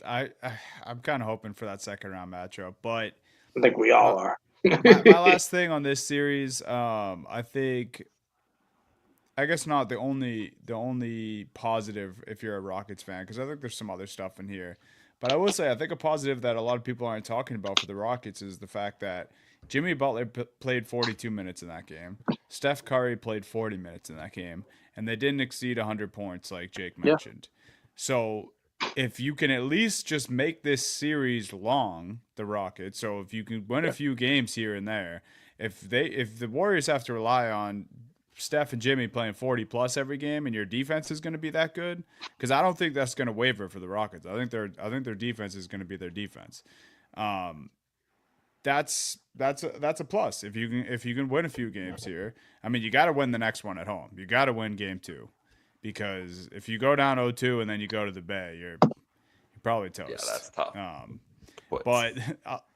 I'm kind of hoping for that second round matchup, but I think we all are. my last thing on this series, I guess not the only positive if you're a Rockets fan, because I think there's some other stuff in here. But I will say, I think a positive that a lot of people aren't talking about for the Rockets is the fact that Jimmy Butler played 42 minutes in that game. Steph Curry played 40 minutes in that game, and they didn't exceed 100 points like Jake mentioned. So if you can at least just make this series long, the Rockets, so if you can win a few games here and there, if the Warriors have to rely on Steph and Jimmy playing 40 plus every game, and your defense is going to be that good, because I don't think that's going to waver for the Rockets. I think their defense is going to be their defense. That's a plus if you can win a few games here. I mean, you got to win the next one at home. You got to win game 2, because if you go down 0-2 and then you go to the Bay, you're probably toast. Yeah, that's tough. But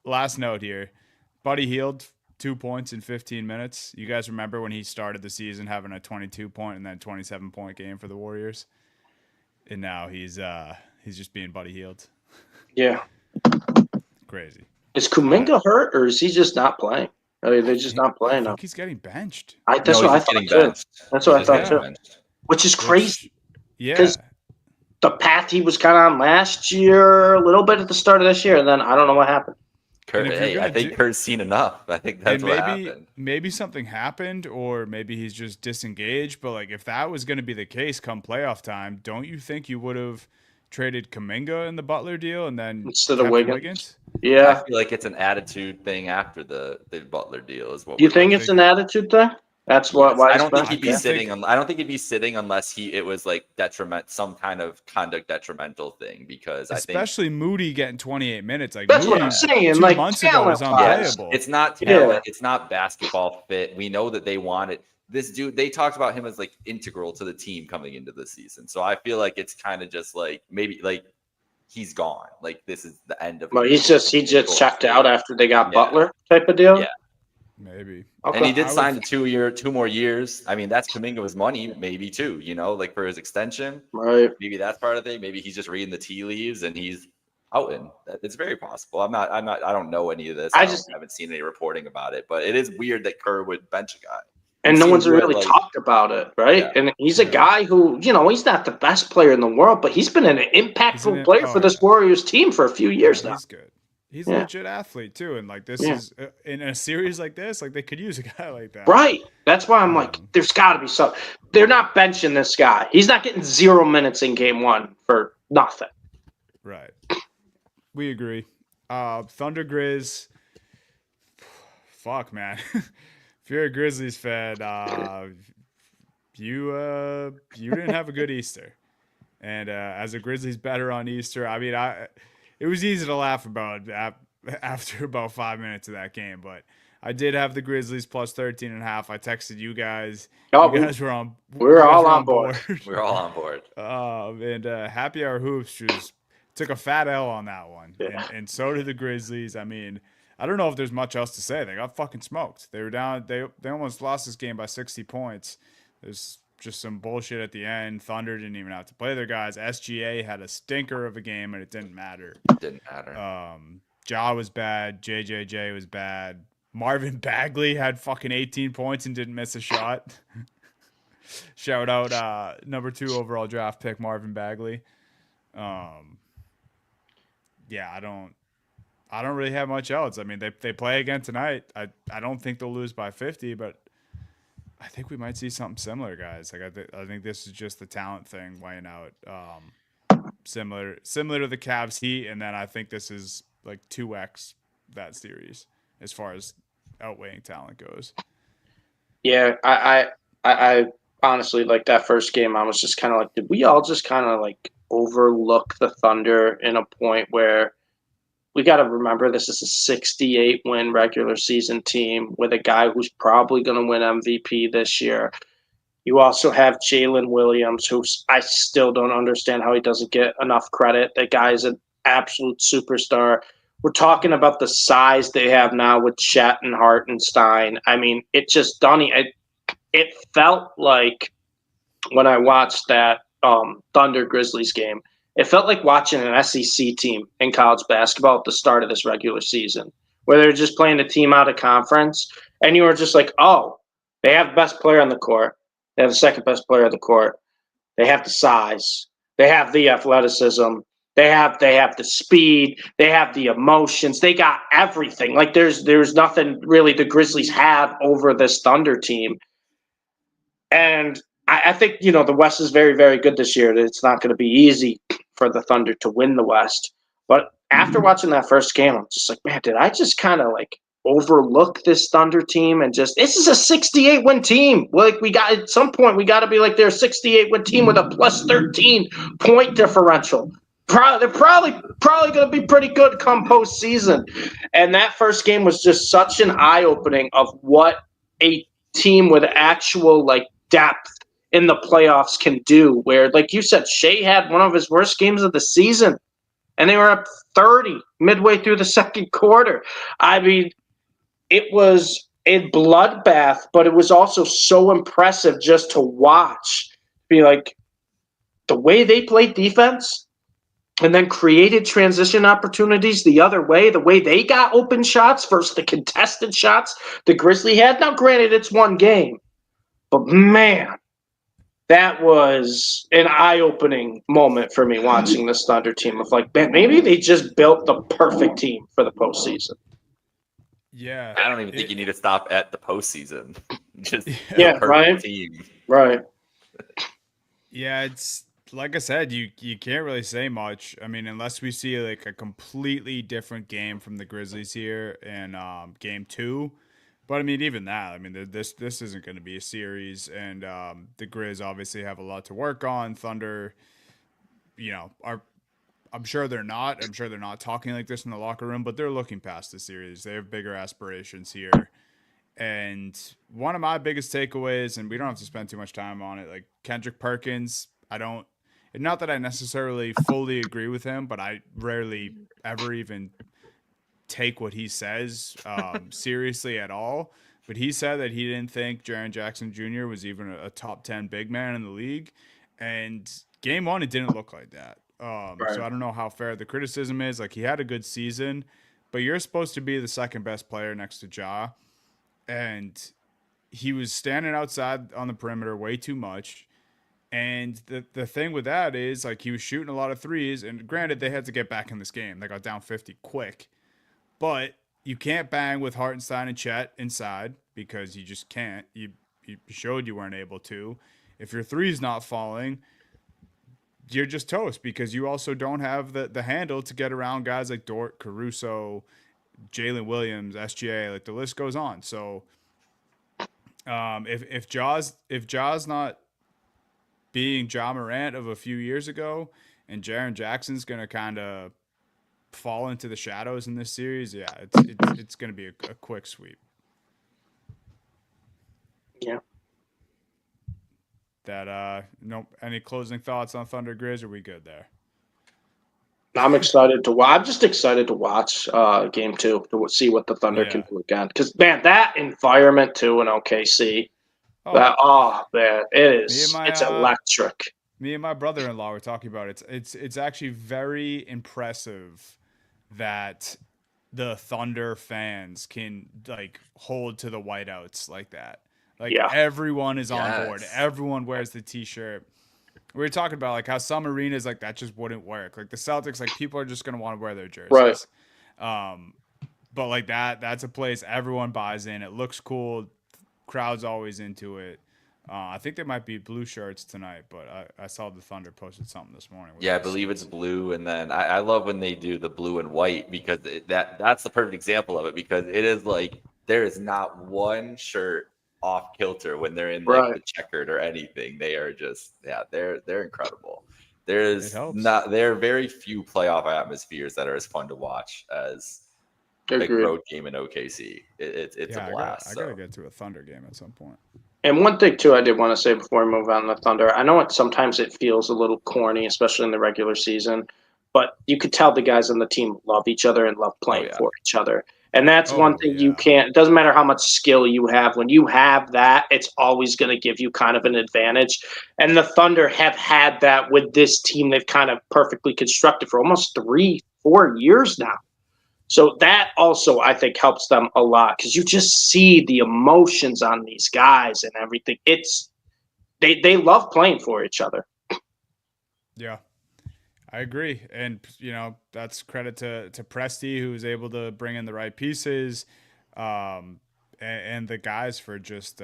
last note here, Buddy Hield, 2 points in 15 minutes. You guys remember when he started the season having a 22-point and then 27-point game for the Warriors? And now he's just being Buddy Hield. Yeah. Crazy. Is Kuminga hurt, or is he just not playing? I mean, they're just not playing. I think he's getting benched. That's what I thought too. That's what I thought too. Which is crazy. Because the path he was kind of on last year, a little bit at the start of this year, and then I don't know what happened. I think Kurt's seen enough. I think that's what happened. Maybe something happened, or maybe he's just disengaged. But, like, if that was going to be the case come playoff time, don't you think you would have traded Kuminga in the Butler deal and then instead of Wiggins? Yeah, I feel like it's an attitude thing after the Butler deal. Is what you think it's an attitude thing? That's Yes. why I he's don't think benched. he'd be sitting. I don't think he'd be sitting unless it was like some kind of conduct detrimental thing. Because I think especially Moody getting 28 minutes. Like That's what I'm Moody saying. 2 months ago was Talent-wise, unplayable. it's not Yeah. talent. It's not basketball fit. We know that they wanted this dude. They talked about him as like integral to the team coming into the season. So I feel like it's kind of just like maybe like he's gone. Like this is the end of. Well, he just checked out after they got Yeah. Butler type of deal. Yeah. Maybe. And Okay. he did sign the 2 more years. I mean, that's Kuminga's money, maybe too. Like for his extension. Right. Maybe that's part of it. Maybe he's just reading the tea leaves and he's out in. It's very possible. I'm not. I don't know any of this. I haven't seen any reporting about it. But it is weird that Kerr would bench a guy. And no one's really talked about it, right? Yeah. And he's a guy who, he's not the best player in the world, but he's been an impactful player for this Warriors team for a few years now. He's good. He's a legit athlete too, and like this is in a series like this, like they could use a guy like that. Right. That's why I'm like, there's got to be something. They're not benching this guy. He's not getting 0 minutes in game 1 for nothing. Right. We agree. Thunder Grizz. Fuck, man. If you're a Grizzlies fan, you didn't have a good Easter. And as a Grizzlies better on Easter, I mean, it was easy to laugh about after about 5 minutes of that game, but I did have the Grizzlies plus 13.5. I texted you guys. Oh, you guys were on. We're all on board. We're all on board. And Happy Hour Hoops just took a fat L on that one, and so did the Grizzlies. I mean, I don't know if there's much else to say. They got fucking smoked. They were down. They almost lost this game by 60 points. There's just some bullshit at the end. Thunder didn't even have to play their guys. SGA had a stinker of a game, and it didn't matter. Ja was bad. JJJ was bad. Marvin Bagley had fucking 18 points and didn't miss a shot. Shout out number 2 overall draft pick Marvin Bagley. Yeah, I don't really have much else. I mean, they play again tonight. I don't think they'll lose by 50, but I think we might see something similar, guys. Like I think this is just the talent thing weighing out. Similar to the Cavs Heat, and then I think this is like 2x that series as far as outweighing talent goes. Yeah, I honestly, like that first game, I was just kind of like, did we all just kind of like overlook the Thunder in a point where we got to remember this is a 68 win regular season team with a guy who's probably going to win MVP this year. You also have Jalen Williams, who I still don't understand how he doesn't get enough credit. That guy is an absolute superstar. We're talking about the size they have now with Chet and Hartenstein. I mean, it just, Dunny, it felt like when I watched that Thunder Grizzlies game, it felt like watching an SEC team in college basketball at the start of this regular season, where they're just playing a team out of conference, and you were just like, oh, they have the best player on the court. They have the second best player on the court. They have the size. They have the athleticism. They have the speed. They have the emotions. They got everything. Like there's nothing really the Grizzlies have over this Thunder team. And I think, the West is very, very good this year. It's not going to be easy for the Thunder to win the West. But after watching that first game, I'm just like, man, did I just kind of like overlook this Thunder team and just, this is a 68 win team. Like at some point, we got to be like they're a 68 win team with a plus 13 point differential. They're probably going to be pretty good come postseason. And that first game was just such an eye opening of what a team with actual like depth in the playoffs can do, where, like you said, Shea had one of his worst games of the season, and they were up 30 midway through the second quarter. I mean, it was a bloodbath, but it was also so impressive just to watch. Be like, the way they played defense and then created transition opportunities the other way, the way they got open shots versus the contested shots the Grizzly had. Now, granted, it's one game, but man, that was an eye-opening moment for me watching this Thunder team of like, man, maybe they just built the perfect team for the postseason. Yeah. I don't even think you need to stop at the postseason. Just right. Team. Right. Yeah, it's like I said, you can't really say much. I mean, unless we see like a completely different game from the Grizzlies here in game 2. But I mean, even that, I mean, this isn't going to be a series, and the Grizz obviously have a lot to work on. Thunder, are I'm sure they're not. I'm sure they're not talking like this in the locker room, but they're looking past the series. They have bigger aspirations here. And one of my biggest takeaways, and we don't have to spend too much time on it, like Kendrick Perkins, not that I necessarily fully agree with him, but I rarely ever even take what he says seriously at all. But he said that he didn't think Jaren Jackson Jr. was even a top 10 big man in the league. And game one, it didn't look like that. Right. So I don't know how fair the criticism is. Like, he had a good season, but you're supposed to be the second best player next to Ja. And he was standing outside on the perimeter way too much. And the thing with that is, like, he was shooting a lot of threes. And granted, they had to get back in this game. They got down 50 quick. But you can't bang with Hartenstein and Chet inside because you just can't. You showed you weren't able to. If your three's not falling, you're just toast because you also don't have the handle to get around guys like Dort, Caruso, Jalen Williams, SGA. Like, the list goes on. So if Ja's not being Ja Morant of a few years ago, and Jaren Jackson's gonna kind of fall into the shadows in this series, yeah, it's going to be a quick sweep. Yeah. Any closing thoughts on Thunder Grizz? Are we good there? I'm excited to watch. I'm just excited to watch game two to see what the Thunder can Yeah. do again. Because man, that environment too in OKC, Oh, man, it me and is. my It's electric. brother-in-law were talking about it. It's actually very impressive that the Thunder fans can like hold to the whiteouts like that. Like, Yeah. everyone is on board. Yes. Everyone wears the t-shirt. We were talking about like how some arenas like that just wouldn't work. Like the Celtics, like people are just gonna want to wear their Right. jerseys. But like that's a place everyone buys in. It looks cool. Crowd's always into it. I think there might be blue shirts tonight, but I saw the Thunder posted something this morning. Yeah, I believe it's blue, and then I love when they do the blue and white because that's the perfect example of it because it is like there is not one shirt off kilter when they're in like Right. the checkered or anything. They are just they're incredible. It helps. There are very few playoff atmospheres that are as fun to watch as a Agreed. road game in OKC. It's a blast. I gotta get to a Thunder game at some point. And one thing too, I did want to say before we move on to Thunder. I know sometimes it feels a little corny, especially in the regular season, but you could tell the guys on the team love each other and love playing yeah. for each other. And that's one Oh, thing you yeah. can't. It doesn't matter how much skill you have. When you have that, it's always going to give you kind of an advantage. And the Thunder have had that with this team. They've kind of perfectly constructed for almost 3-4 years now. So that also, I think, helps them a lot because you just see the emotions on these guys and everything. They love playing for each other. Yeah, I agree, and that's credit to Presti, who was able to bring in the right pieces, and the guys for just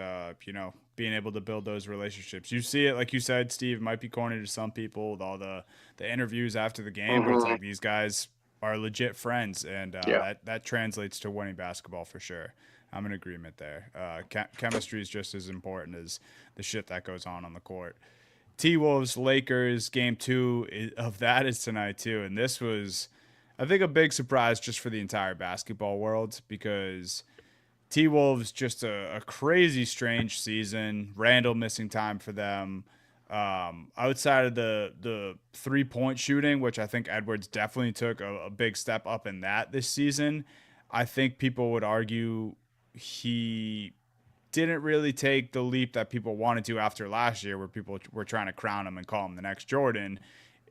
being able to build those relationships. You see it, like you said, Steve. It might be corny to some people with all the interviews after the game, but it's like these guys are legit friends, and that translates to winning basketball for sure. I'm in agreement there. Chemistry is just as important as the shit that goes on the court. T-Wolves, Lakers, game 2 of that is tonight too. And this was, I think, a big surprise just for the entire basketball world because T-Wolves just a crazy, strange season. Randall missing time for them. Outside of the 3-point shooting, which I think Edwards definitely took a big step up in that this season, I think people would argue he didn't really take the leap that people wanted to after last year, where people were trying to crown him and call him the next Jordan.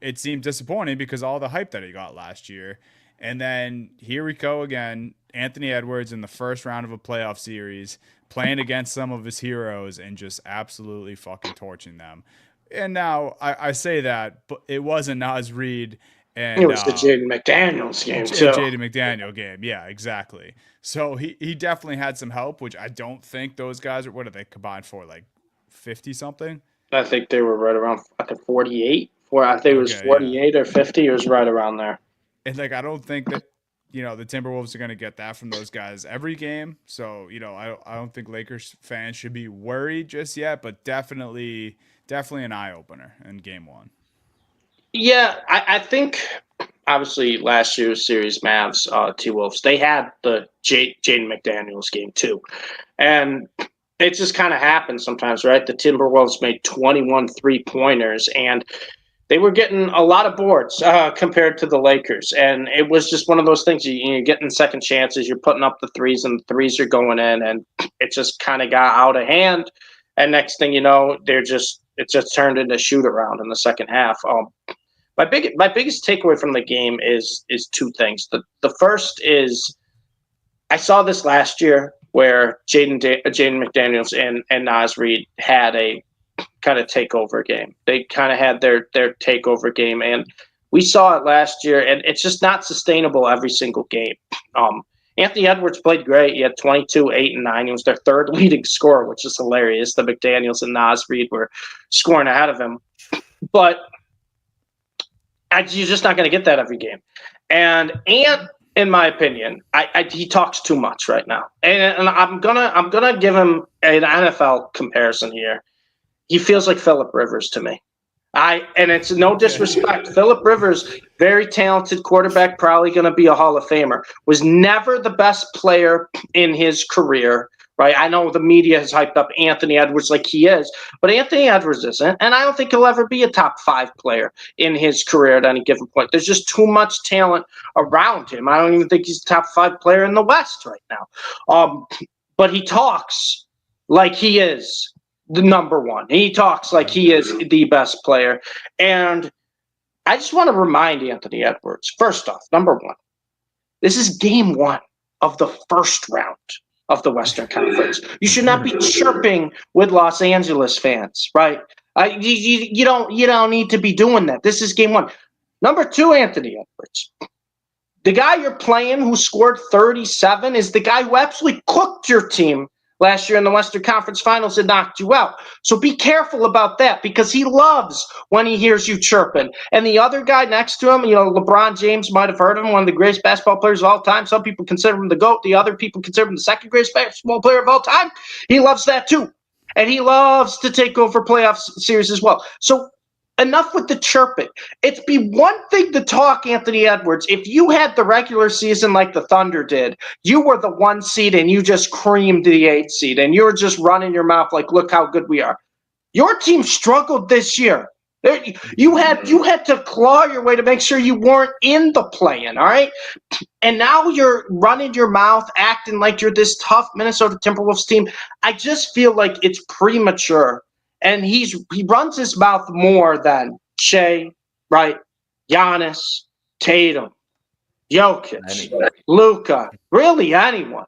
It seemed disappointing because all the hype that he got last year. And then here we go again, Anthony Edwards in the first round of a playoff series, playing against some of his heroes and just absolutely fucking torching them. And now I say that, but it wasn't Naz Reid and it was the Jaden McDaniels game too. Jaden McDaniel game. Yeah, exactly. So he definitely had some help, which I don't think those guys are. What are they combined for? Like 50 something? I think they were right around 48. I think it was 48 or 50. It was right around there. And like I don't think that the Timberwolves are going to get that from those guys every game. So, I don't think Lakers fans should be worried just yet, but definitely an eye opener in game one. Yeah, I think obviously last year's series, Mavs, T-Wolves, they had the Jaden McDaniels game too. And it just kind of happens sometimes, right? The Timberwolves made 21 3-pointers, and they were getting a lot of boards compared to the Lakers. And it was just one of those things. You're getting second chances, you're putting up the threes, and the threes are going in, and it just kind of got out of hand. And next thing you know, it just turned into shoot around in the second half. My biggest takeaway from the game is two things. The first is I saw this last year where Jaden McDaniels and Naz Reid had a kind of takeover game. They kind of had their takeover game, and we saw it last year, and it's just not sustainable every single game. Anthony Edwards played great. He had 22, 8, and 9. He was their third leading scorer, which is hilarious. The McDaniels and Naz Reid were scoring ahead of him. But you're just not going to get that every game. And Ant, in my opinion, he talks too much right now. And I'm gonna give him an NFL comparison here. He feels like Phillip Rivers to me. And it's no disrespect. Phillip Rivers, very talented quarterback, probably going to be a Hall of Famer, was never the best player in his career, right? I know the media has hyped up Anthony Edwards like he is, but Anthony Edwards isn't, and I don't think he'll ever be a top 5 player in his career at any given point. There's just too much talent around him. I don't even think he's a top 5 player in the West right now. But he talks like he is the number one. He talks like he is the best player. And I just want to remind Anthony Edwards, first off, number one, this is game 1 of the first round of the Western Conference. You should not be chirping with Los Angeles fans, right? You don't need to be doing that. This is game 1. Number 2, Anthony Edwards. The guy you're playing who scored 37 is the guy who absolutely cooked your team last year in the Western Conference Finals and knocked you out. So be careful about that because he loves when he hears you chirping. And the other guy next to him, LeBron James might have heard of him, one of the greatest basketball players of all time. Some people consider him the GOAT. The other people consider him the second greatest basketball player of all time. He loves that too. And he loves to take over playoff series as well. So enough with the chirping. It'd be one thing to talk, Anthony Edwards. If you had the regular season like the Thunder did, you were the 1 seed and you just creamed the 8 seed and you were just running your mouth like, look how good we are. Your team struggled this year. You had to claw your way to make sure you weren't in the play-in, all right? And now you're running your mouth, acting like you're this tough Minnesota Timberwolves team. I just feel like it's premature. And he runs his mouth more than Shea, right? Giannis, Tatum, Jokic, Luka, really anyone.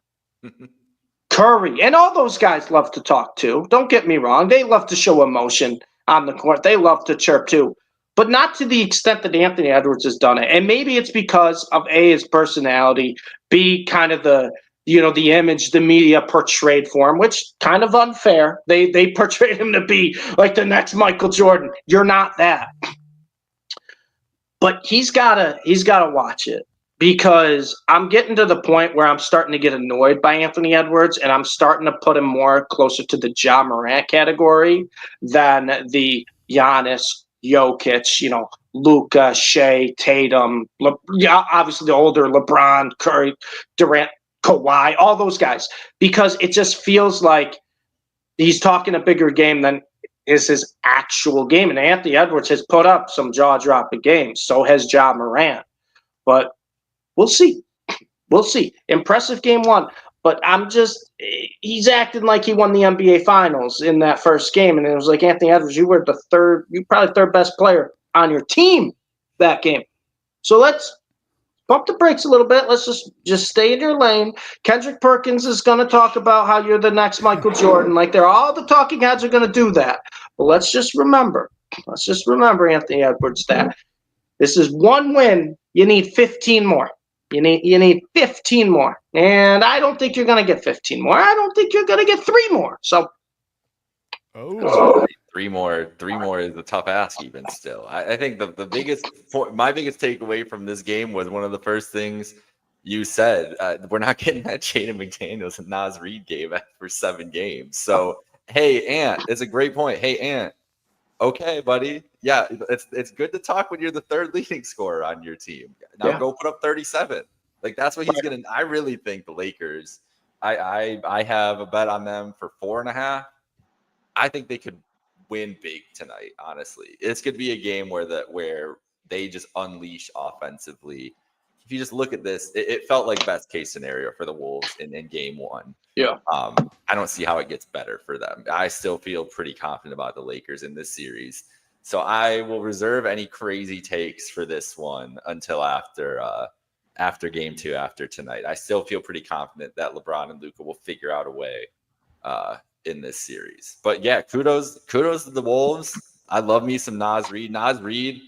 Curry, and all those guys love to talk too. Don't get me wrong. They love to show emotion on the court. They love to chirp too. But not to the extent that Anthony Edwards has done it. And maybe it's because of A, his personality, B, kind of the image the media portrayed for him, which kind of unfair. They portrayed him to be like the next Michael Jordan. You're not that. But he's gotta watch it because I'm getting to the point where I'm starting to get annoyed by Anthony Edwards, and I'm starting to put him more closer to the Ja Morant category than the Giannis, Jokic, Luka, Shea, Tatum, obviously the older LeBron, Curry, Durant, Kawhi, all those guys, because it just feels like he's talking a bigger game than is his actual game. And Anthony Edwards has put up some jaw-dropping games. So has Ja Morant. But we'll see. We'll see. Impressive game 1. But he's acting like he won the NBA Finals in that first game. And it was like, Anthony Edwards, you were probably third best player on your team that game. So let's bump the brakes a little bit. Let's just stay in your lane. Kendrick Perkins is going to talk about how you're the next Michael Jordan. Like all the talking heads are going to do that. But let's just remember, Anthony Edwards, that this is 1 win. You need 15 more. You need 15 more. And I don't think you're going to get 15 more. I don't think you're going to get 3 more. So. Oh. 3 more is a tough ask even still. I think my biggest takeaway from this game was one of the first things you said we're not getting that Jaden McDaniels and Nas Reed game for 7 games. So, hey, Ant, it's a great point. Hey, Ant, okay, buddy. Yeah, it's good to talk when you're the 3rd leading scorer on your team. Now go put up 37. Like, that's what he's going to – I really think the Lakers I have a bet on them for 4.5. I think they could win big tonight, honestly. It's going to be a game where they just unleash offensively. If you just look at this, it felt like best case scenario for the Wolves in game 1. Yeah. I don't see how it gets better for them. I still feel pretty confident about the Lakers in this series. So I will reserve any crazy takes for this one until after game 2, after tonight. I still feel pretty confident that LeBron and Luka will figure out a way in this series. But yeah, kudos to the Wolves. I love me some Nas Reed. Nas Reed,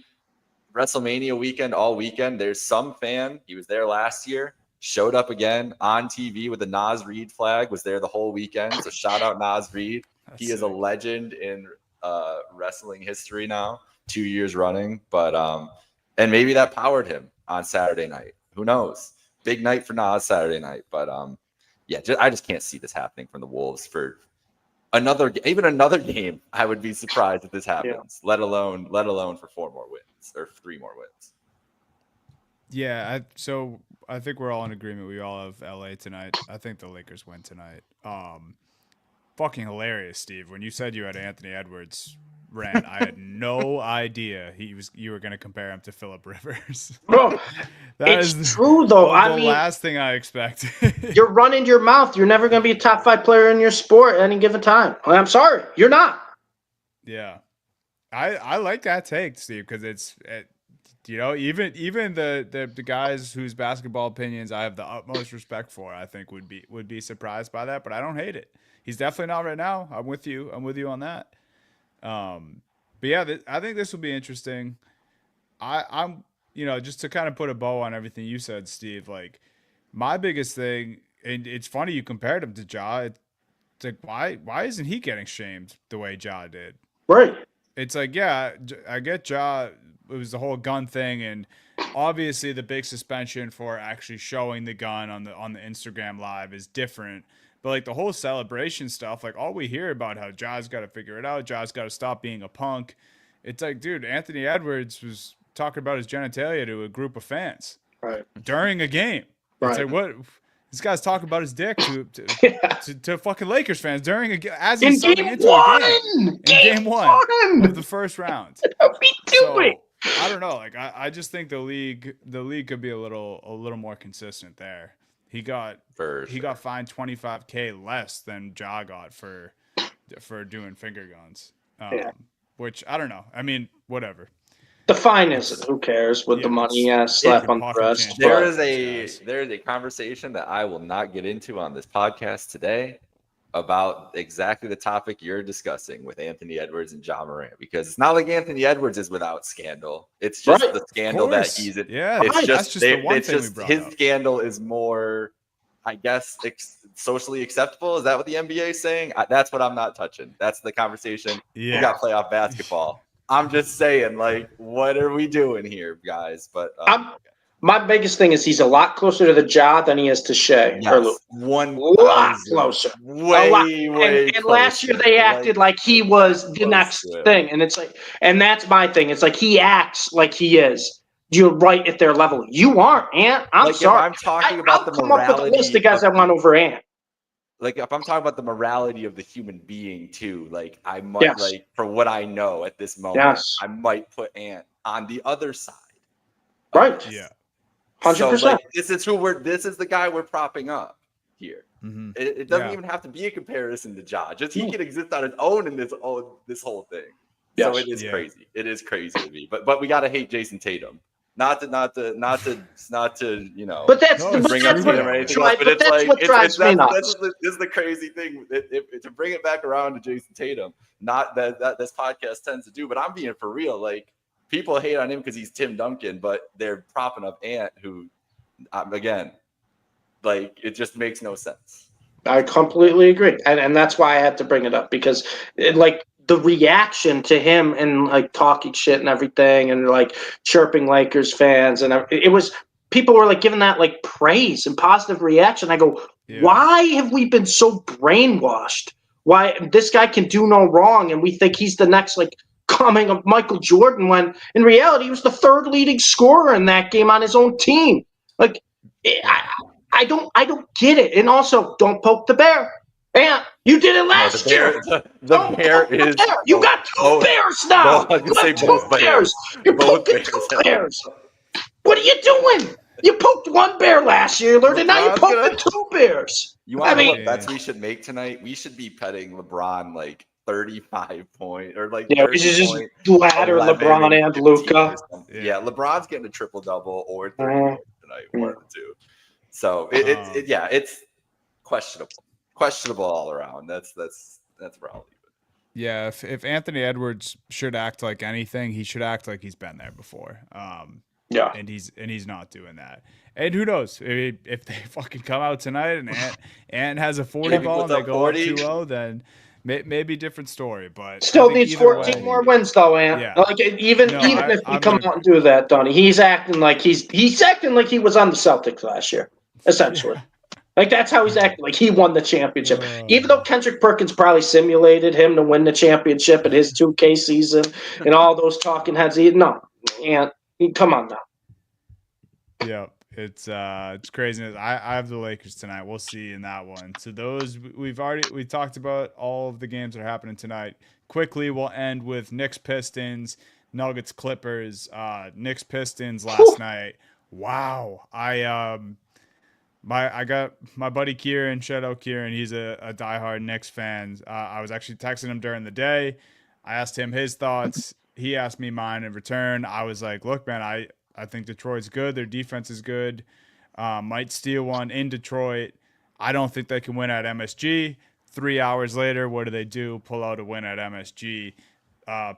WrestleMania weekend, all weekend. There's some fan, he was there last year, showed up again on TV with the Nas Reed flag, was there the whole weekend. So shout out Nas Reed. He is a legend in wrestling history now, 2 years running. But and maybe that powered him on Saturday night. Who knows? Big night for Nas Saturday night. But yeah, I just can't see this happening from the Wolves for another game. I would be surprised if this happens, let alone for 4 more wins or 3 more wins. Yeah, so I think we're all in agreement. We all have LA tonight. I think the Lakers win tonight. Fucking hilarious, Steve. When you said you had Anthony Edwards rant, I had no idea you were going to compare him to Phillip Rivers. Bro, it's true though. The last thing I expected. You're running your mouth. You're never going to be a top 5 player in your sport at any given time. I'm sorry, you're not. Yeah, I like that take, Steve, because it's even the guys whose basketball opinions I have the utmost respect for, I think would be surprised by that, but I don't hate it. He's definitely not right now. I'm with you on that. But yeah, I think this will be interesting. I'm just to kind of put a bow on everything you said, Steve, like my biggest thing, and it's funny you compared him to Ja. It's like, why isn't he getting shamed the way Ja did? Right. It's like, yeah, I get Ja. It was the whole gun thing, and obviously the big suspension for actually showing the gun on the Instagram live is different. But like the whole celebration stuff, like all we hear about how Ja's got to figure it out, Ja's got to stop being a punk. It's like, dude, Anthony Edwards was talking about his genitalia to a group of fans during a game. It's like, what? This guy's talking about his dick to fucking Lakers fans as he's subbing into a game in game 1 of the first round. I don't know. Like I just think the league could be a little more consistent there. He got fined $25,000 less than Ja got for doing finger guns. Which I don't know. I mean, whatever. The fine is who cares with the money slap on the breast. There is a conversation that I will not get into on this podcast today about exactly the topic you're discussing with Anthony Edwards and Ja Morant, because it's not like Anthony Edwards is without scandal. It's just the scandal that he's in. Yeah, it's just the one thing we brought his up. Scandal is more, I guess, socially acceptable. Is that what the NBA is saying? That's what I'm not touching. That's the conversation. Yeah. We got playoff basketball. I'm just saying, like, what are we doing here, guys? But my biggest thing is he's a lot closer to the Ja than he is to Shea. Yes, a lot closer. Way and closer. Last year they acted like he was the next thing. And it's like, and that's my thing. It's like he acts like he is. You're right at their level. You aren't, Ant. I'm sorry. I'm talking about the morality. I'll come up with a list of guys I want over Ant. Like, if I'm talking about the morality of the human being too, like I might, like, for what I know at this moment, I might put Ant on the other side. Right. Yeah. 100%. So, like, this is the guy we're propping up here. Mm-hmm. It doesn't even have to be a comparison to Ja. Just he can exist on his own in this whole thing. Yes. So it is crazy. It is crazy to me. But we gotta hate Jason Tatum. Not to But that's bring up what, or anything right, else. But that's what drives me nuts. This is the crazy thing. To bring it back around to Jason Tatum, not that this podcast tends to do, but I'm being for real. Like, people hate on him because he's Tim Duncan, but they're propping up Ant, who, again, like, it just makes no sense. I completely agree, and that's why I had to bring it up, because the reaction to him and like talking shit and everything and like chirping Lakers fans, and it was people were like giving that like praise and positive reaction. I go, Yeah. why have we been so brainwashed? Why this guy can do no wrong, and we think he's the next like coming of Michael Jordan, when in reality he was the third leading scorer in that game on his own team. Like, I don't get it. And also, don't poke the bear. And you did it last year. The Don't bear poke the is bear. You got two bears now. I was You gonna say got two both bears. You're Both poking bears two have- bears. What are you doing? You poked one bear last year, and now you're LeBron's poking gonna- two bears. You want to know what mean- bets we should make tonight? We should be betting LeBron like 35 point or like Yeah, 30 we should just point, ladder 11 LeBron and 15 Luka. or something. Yeah. Yeah, LeBron's getting a triple double or 30 Mhm. points tonight, one of the two. So it's questionable all around. That's where I'll leave it. Yeah, if Anthony Edwards should act like anything, he should act like he's been there before. Yeah. And he's not doing that. And who knows if they fucking come out tonight and Ant has a 40 Maybe ball puts and they up go 40. up 2-0, then maybe different story. But I Still think needs either 14 way- more wins, though, Ant. Yeah. Like even No, if he I'm come gonna out and do that, Donnie, he's acting like he's acting like he was on the Celtics last year, essentially. Yeah. Like that's how he's acting. Like he won the championship, Oh. even though Kendrick Perkins probably simulated him to win the championship in his 2K season and all those talking heads. Ant, come on now. Yeah, it's craziness. I have the Lakers tonight. We'll see in that one. So those we talked about all of the games that are happening tonight. Quickly, we'll end with Knicks Pistons, Nuggets Clippers. Knicks Pistons last night. Wow, I got my buddy Kieran. Shout out Kieran. He's a diehard Knicks fan. I was actually texting him during the day. I asked him his thoughts. He asked me mine in return. I was like, look, man, I think Detroit's good. Their defense is good. Might steal one in Detroit. I don't think they can win at MSG. 3 hours later, what do? Pull out a win at MSG.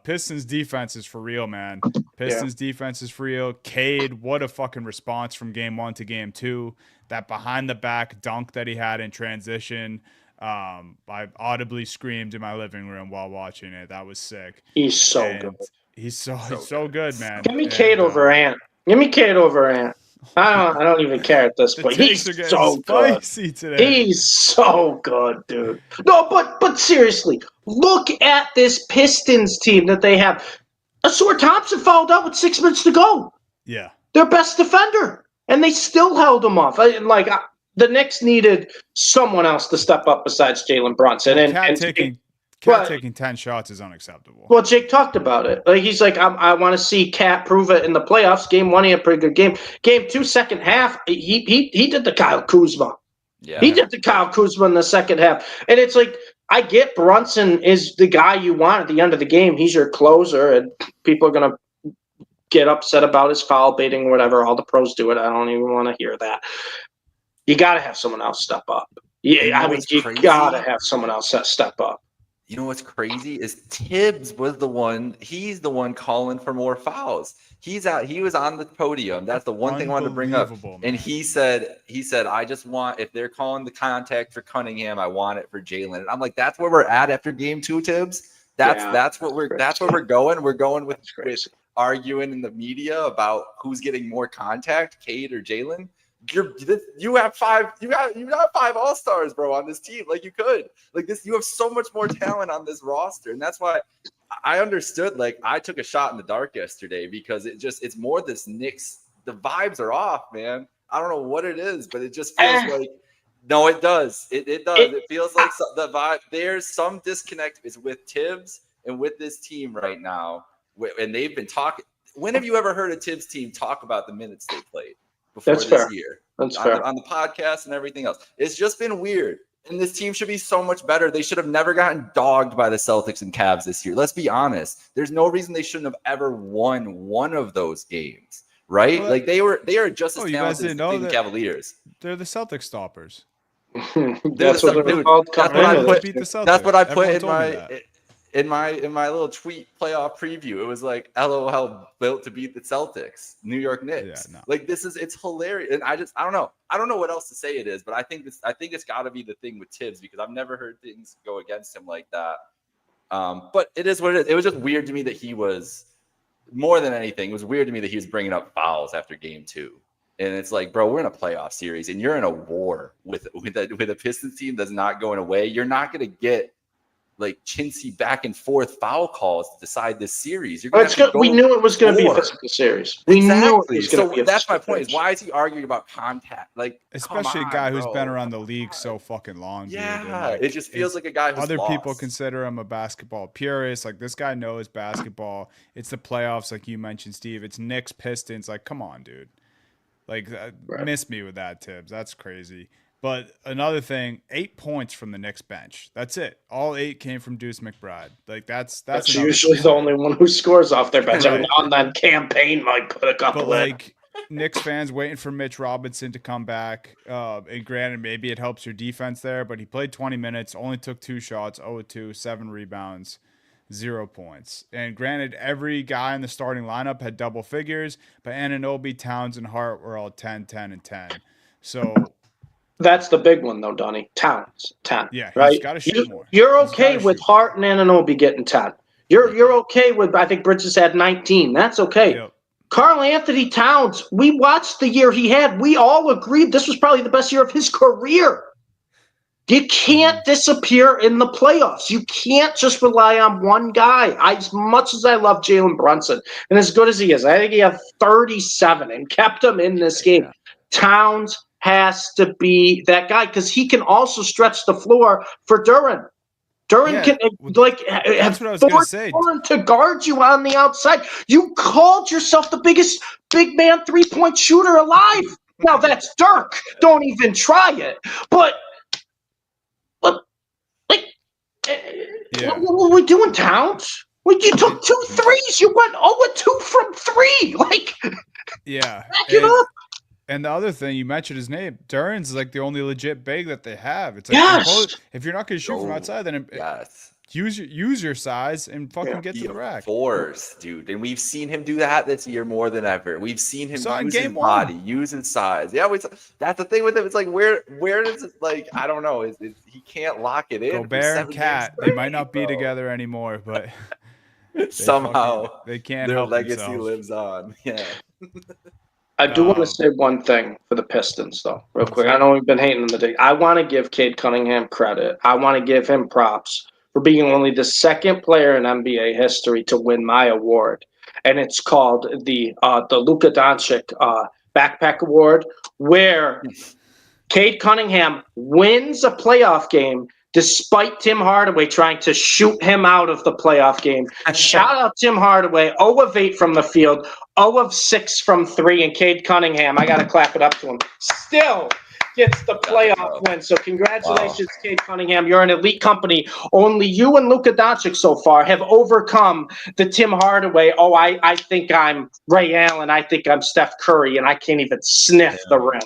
Pistons defense is for real, man. Pistons defense is for real. Cade, what a fucking response from game 1 to game 2. That behind the back dunk that he had in transition. I audibly screamed in my living room while watching it. That was sick. He's so And good. he's so good, man. Give me Cade over Ant. Give me Cade over Ant. I don't even care at this The point. takes He's are getting so good. spicy today. He's so good, dude. No, but seriously, look at this Pistons team that they have. Asor Thompson fouled out with 6 minutes to go. Yeah. Their best defender, and they still held him off. The Knicks needed someone else to step up besides Jalen Brunson. Well, And Cat taking 10 shots is unacceptable. well, Jake talked about it. Like he's like, I want to see Cat prove it in the playoffs. Game 1, he had a pretty good game. Game 2, second half, he did the Kyle Kuzma. Yeah. He did the Kyle Kuzma in the second half. And it's like, I get Brunson is the guy you want at the end of the game. He's your closer, and people are going to get upset about his foul baiting or whatever. All the pros do it. I don't even want to hear that. You got to have someone else step up. Yeah, you got to have someone else step up. You know what's crazy is Tibbs was he's the one calling for more fouls. He was on the podium. That's the one thing I wanted to bring up. Man. And he said, I just want, if they're calling the contact for Cunningham, I want it for Jalen. And I'm like, that's where we're at after game 2, Tibbs. That's where we're going. We're going with arguing in the media about who's getting more contact, Cade or Jalen. You have 5 all-stars, bro, on this team. Like you have so much more talent on this roster. And that's why I understood, like I took a shot in the dark yesterday because it's more this Knicks. The vibes are off, man. I don't know what it is, but it just feels like, no, it does. It does. It feels like the vibe. There's some disconnect is with Tibbs and with this team right now. And they've been talking. When have you ever heard a Tibbs team talk about the minutes they played before year? That's fair. On the podcast and everything else. It's just been weird. And this team should be so much better. They should have never gotten dogged by the Celtics and Cavs this year. Let's be honest. There's no reason they shouldn't have ever won one of those games, right? Well, like they are just as you guys talented as didn't know the that Cavaliers. They're the Celtic stoppers. That's what they're called. That's what I put Everyone in my little tweet playoff preview. It was like LOL built to beat the Celtics, New York Knicks. Yeah, no. Like it's hilarious. And I don't know what else to say it is, but I think it's got to be the thing with Tibbs because I've never heard things go against him like that. But it is what it is. It was just weird to me that he was more than anything. It was weird to me that he was bringing up fouls after game 2. And it's like, bro, we're in a playoff series, and you're in a war with a Pistons team that's not going away. You're not going to get like chintzy back and forth foul calls to decide this series. You're going to have to We go knew it was going to be a score. physical series. We knew it was going to be a that's my physical point. Is match. why is he arguing about contact? Like, especially come a guy on, who's bro. been around the league so fucking long, dude. Yeah, and like, it just feels like a guy who's other people lost. consider him a basketball purist. Like, this guy knows basketball. It's the playoffs, like you mentioned, Steve. It's Knicks, Pistons. Like, come on, dude. Like, miss me with that, Tibbs. That's crazy. But another thing, 8 points from the Knicks bench. That's it. All 8 came from Deuce McBride. Like, that's usually the only one who scores off their bench. Right. Every now and then, campaign might put a couple But in. like, Knicks fans waiting for Mitch Robinson to come back. And granted, maybe it helps your defense there, but he played 20 minutes, only took 2 shots, 0-2, 7 rebounds, 0 points. And granted, every guy in the starting lineup had double figures, but Anunoby, Towns, and Hart were all 10, 10, and 10. So that's the big one, though, Dunny. Towns, 10. yeah, he's right? got to shoot more. You're okay with Hart and Anunoby getting 10. You're okay with, I think Bridges had 19. That's okay. Yep. Karl Anthony Towns, we watched the year he had. We all agreed this was probably the best year of his career. You can't disappear in the playoffs. You can't just rely on one guy. As much as I love Jalen Brunson, and as good as he is, I think he had 37 and kept him in this game. Yeah. Towns has to be that guy because he can also stretch the floor for Duran. Duran can that's what I was going to say. To guard you on the outside. You called yourself the biggest big man 3-point shooter alive. Now that's Dirk. Don't even try it. But what were we doing, Towns? You took 2 threes. You went 0-2 from 3. Like, yeah. Back it up. And the other thing, you mentioned his name. Duran's like the only legit big that they have. It's like, if you're not going to shoot from outside, then use your size and fucking get to the rack. Force, dude. And we've seen him do that this year more than ever. We've seen him use his body, use his size. Yeah, that's the thing with him. It's like, where does it, like, I don't know. He can't lock it in. Gobert and Cat, they might not be together anymore, but somehow they can't their help legacy themselves. lives on. Yeah. I do want to say one thing for the Pistons, though, real quick. I know we've been hating on the day. I want to give Cade Cunningham credit. I want to give him props for being only the second player in NBA history to win my award, and it's called the Luka Doncic Backpack Award, where Cade Cunningham wins a playoff game despite Tim Hardaway trying to shoot him out of the playoff game. Shout out Tim Hardaway, 0 of 8 from the field, 0 of 6 from 3, and Cade Cunningham, I got to clap it up to him, still gets the playoff win. So congratulations, Cade Cunningham. You're an elite company. Only you and Luka Doncic so far have overcome the Tim Hardaway, I think I'm Ray Allen, I think I'm Steph Curry, and I can't even sniff the rim.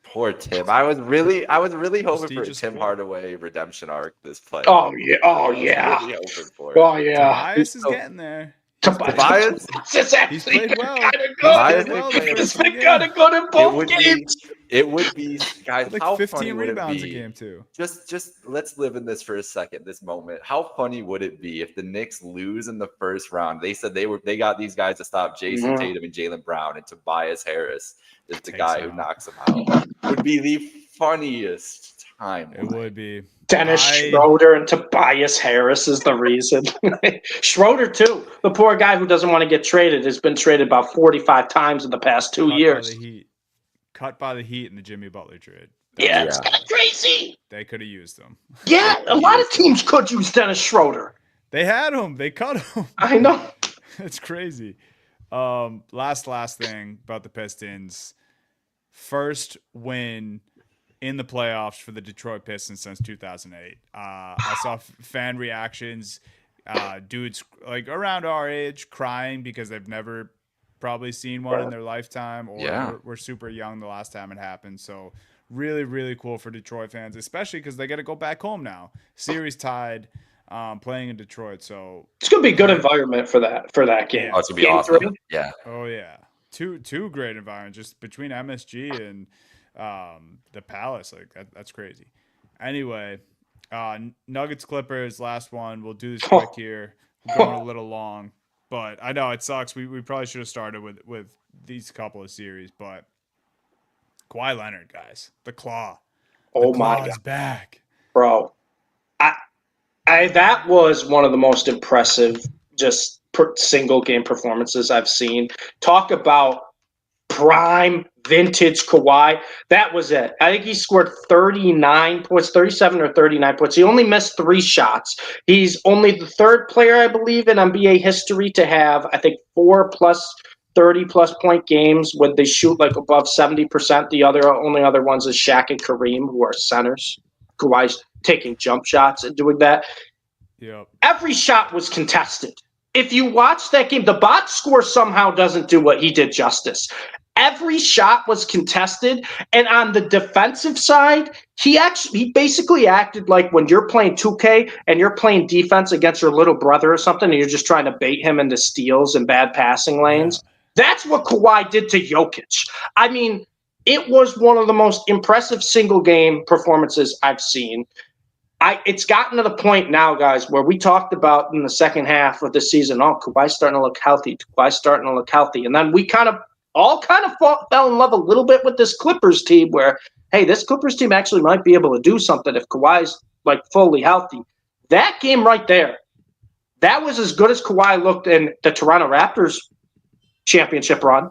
Poor Tim. I was really hoping for a Tim Hardaway redemption arc this play. Oh yeah. Really hoping for it. Oh yeah. Tobias is getting there. Tobias is actually he's played well. He's been kind of good in both games. It would be, guys. Like how 15 funny would rebounds it be? a game too. Just let's live in this for a second. This moment. How funny would it be if the Knicks lose in the first round? They said they got these guys to stop Jason Tatum and Jaylen Brown, and Tobias Harris is the guy who knocks them out. Would be the funniest time. It would be. Dennis Schroeder and Tobias Harris is the reason. Schroeder, too. The poor guy who doesn't want to get traded has been traded about 45 times in the past 2 years. Cut by the Heat in the Jimmy Butler trade. It's kind of crazy. They could have used him. Yeah, a lot of teams could use Dennis Schroeder. They had him. They cut him. I know. It's crazy. Last thing about the Pistons. First win in the playoffs for the Detroit Pistons since 2008. I saw fan reactions, dudes like around our age crying because they've never probably seen one in their lifetime, or were super young the last time it happened. So really, really cool for Detroit fans, especially because they got to go back home now. Series tied, playing in Detroit. So it's gonna be a good environment for that game. Oh, it's gonna be awesome. 3? Yeah. Oh yeah. Two great environments just between MSG and the Palace. Like that's crazy. Anyway, Nuggets Clippers, last one. We'll do this quick here. We're going a little long, but I know it sucks. We probably should have started with these couple of series, but Kawhi Leonard, guys. The claw. The Oh my claw God, is back. bro. That was one of the most impressive just single game performances I've seen. Talk about prime vintage Kawhi. That was it. I think he scored 39 points, 37 or 39 points. He only missed 3 shots. He's only the third player, I believe, in NBA history to have, I think, 4 plus 30 plus point games when they shoot like above 70%. The only other ones is Shaq and Kareem, who are centers. Kawhi's taking jump shots and doing that. Yep. Every shot was contested. If you watch that game, the box score somehow doesn't do what he did justice. Every shot was contested, and on the defensive side, he basically acted like when you're playing 2K and you're playing defense against your little brother or something, and you're just trying to bait him into steals and bad passing lanes. Yeah. That's what Kawhi did to Jokic. I mean, it was one of the most impressive single game performances I've seen. It's gotten to the point now, guys, where we talked about in the second half of the season, Kawhi's starting to look healthy. Kawhi's starting to look healthy. And then we fell in love a little bit with this Clippers team where, hey, this Clippers team actually might be able to do something if Kawhi's like fully healthy. That game right there, that was as good as Kawhi looked in the Toronto Raptors championship run.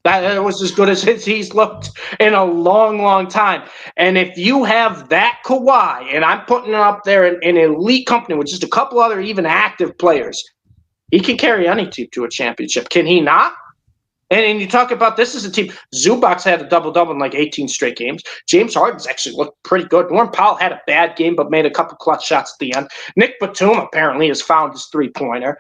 That was as good as he's looked in a long, long time. And if you have that Kawhi, and I'm putting it up there in elite company with just a couple other even active players, he can carry any team to a championship. Can he not? And you talk about this as a team. Zubac's had a double-double in like 18 straight games. James Harden's actually looked pretty good. Norm Powell had a bad game but made a couple clutch shots at the end. Nick Batum apparently has found his three-pointer.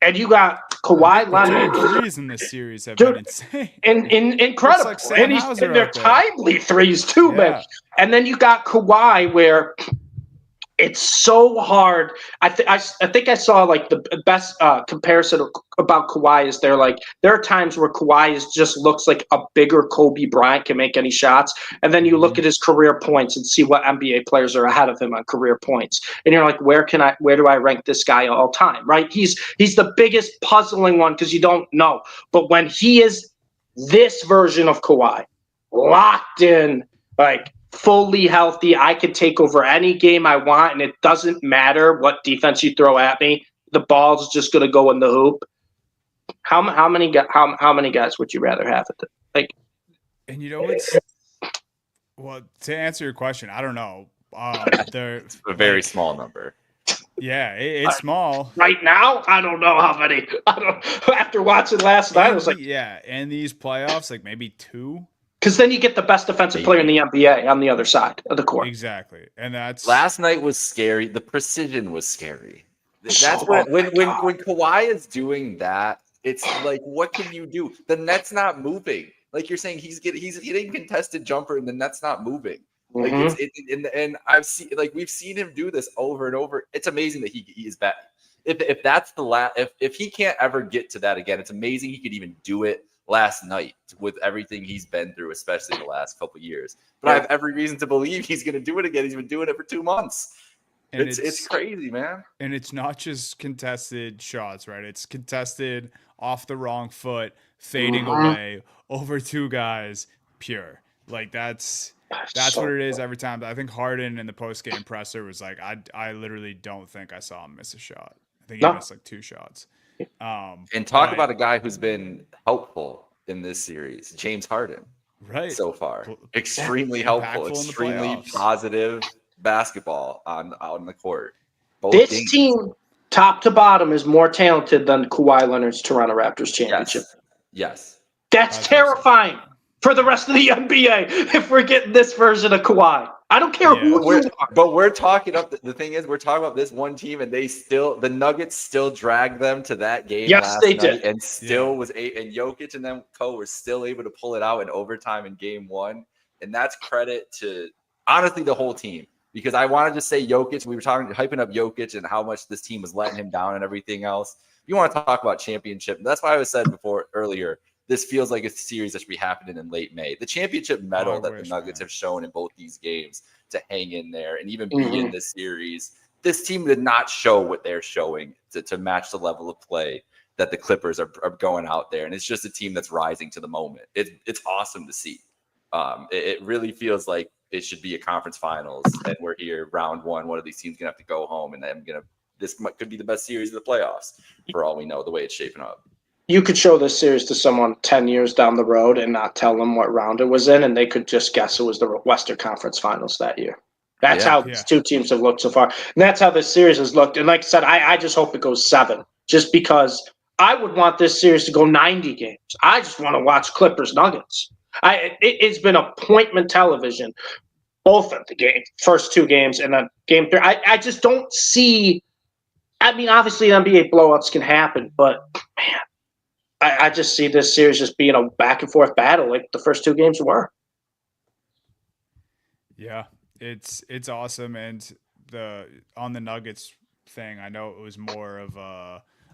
And you got Kawhi Leonard. Threes in this series have been insane. Incredible. Like Sam and Hauser they're out there. timely threes too, man. And then you got Kawhi where it's so hard. I think I saw like the best comparison about Kawhi is there are times where Kawhi just looks like a bigger Kobe Bryant, can make any shots, and then you look at his career points and see what NBA players are ahead of him on career points, and you're like, where do I rank this guy all time? Right? He's the biggest puzzling one because you don't know. But when he is this version of Kawhi, locked in, like fully healthy, I can take over any game I want, and it doesn't matter what defense you throw at me. The ball's just going to go in the hoop. How many guys would you rather have at like? And you know what's well, to answer your question, I don't know. It's a very small number. Yeah, it's small. Right now, I don't know how many. After watching last night, I was like, and these playoffs, like maybe 2. Because then you get the best defensive player in the NBA on the other side of the court. Exactly. And that's last night was scary. The precision was scary. That's when Kawhi is doing that, it's like, what can you do? The net's not moving. Like you're saying, he's hitting contested jumper and the net's not moving. Like and I've seen, like, we've seen him do this over and over. It's amazing that he is back. If that's the last, if he can't ever get to that again, it's amazing he could even do it last night with everything he's been through, especially in the last couple of years. But I have every reason to believe he's going to do it again. He's been doing it for 2 months. And it's crazy, man. And it's not just contested shots, right? It's contested off the wrong foot, fading away over 2 guys, pure. Like that's so what it is every time. I think Harden in the post-game presser was like, I literally don't think I saw him miss a shot. I think he missed like 2 shots. And talk about a guy who's been helpful in this series, James Harden. Right. So far, extremely helpful, extremely positive basketball on the court. This team, top to bottom, is more talented than Kawhi Leonard's Toronto Raptors championship. Yes. That's terrifying for the rest of the NBA if we're getting this version of Kawhi. I don't care who you are. But we're talking up. The thing is, we're talking about this one team, and the Nuggets still dragged them to that game. Yes, they did, and still and Jokic and them were still able to pull it out in overtime in game 1, and that's credit to honestly the whole team. Because I wanted to say Jokic, we were hyping up Jokic and how much this team was letting him down and everything else. You want to talk about championship? That's why I said earlier. This feels like a series that should be happening in late May. The championship medal that the Nuggets have shown in both these games to hang in there and even be in this series. This team did not show what they're showing to match the level of play that the Clippers are going out there. And it's just a team that's rising to the moment. It's awesome to see. It really feels like it should be a conference finals, and we're here round one. One of these teams gonna have to go home, and could be the best series of the playoffs for all we know. The way it's shaping up. You could show this series to someone 10 years down the road and not tell them what round it was in, and they could just guess it was the Western Conference Finals that year. That's how these two teams have looked so far. And that's how this series has looked. And like I said, I just hope it goes 7, just because I would want this series to go 90 games. I just want to watch Clippers Nuggets. It's been appointment television, both of the first 2 games, and then game 3. I just don't see. I mean, obviously NBA blowups can happen, but man, I just see this series just being a back and forth battle like the first 2 games were. Yeah, it's awesome. And on the Nuggets thing, I know it was more of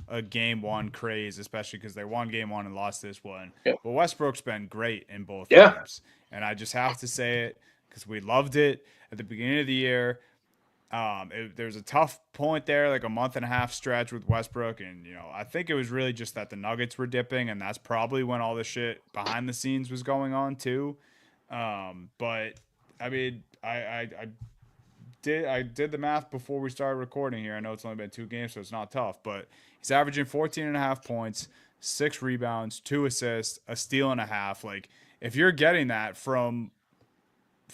a game 1 craze, especially because they won game 1 and lost this one. Yeah. But Westbrook's been great in both games. And I just have to say it because we loved it at the beginning of the year. There's a tough point there, like a month and a half stretch with Westbrook, and I think it was really just that the Nuggets were dipping, and that's probably when all the shit behind the scenes was going on too. But I mean, I did the math before we started recording here. I know it's only been 2 games, so it's not tough, but he's averaging 14.5 points, 6 rebounds, 2 assists, a steal and a half. Like, if you're getting that from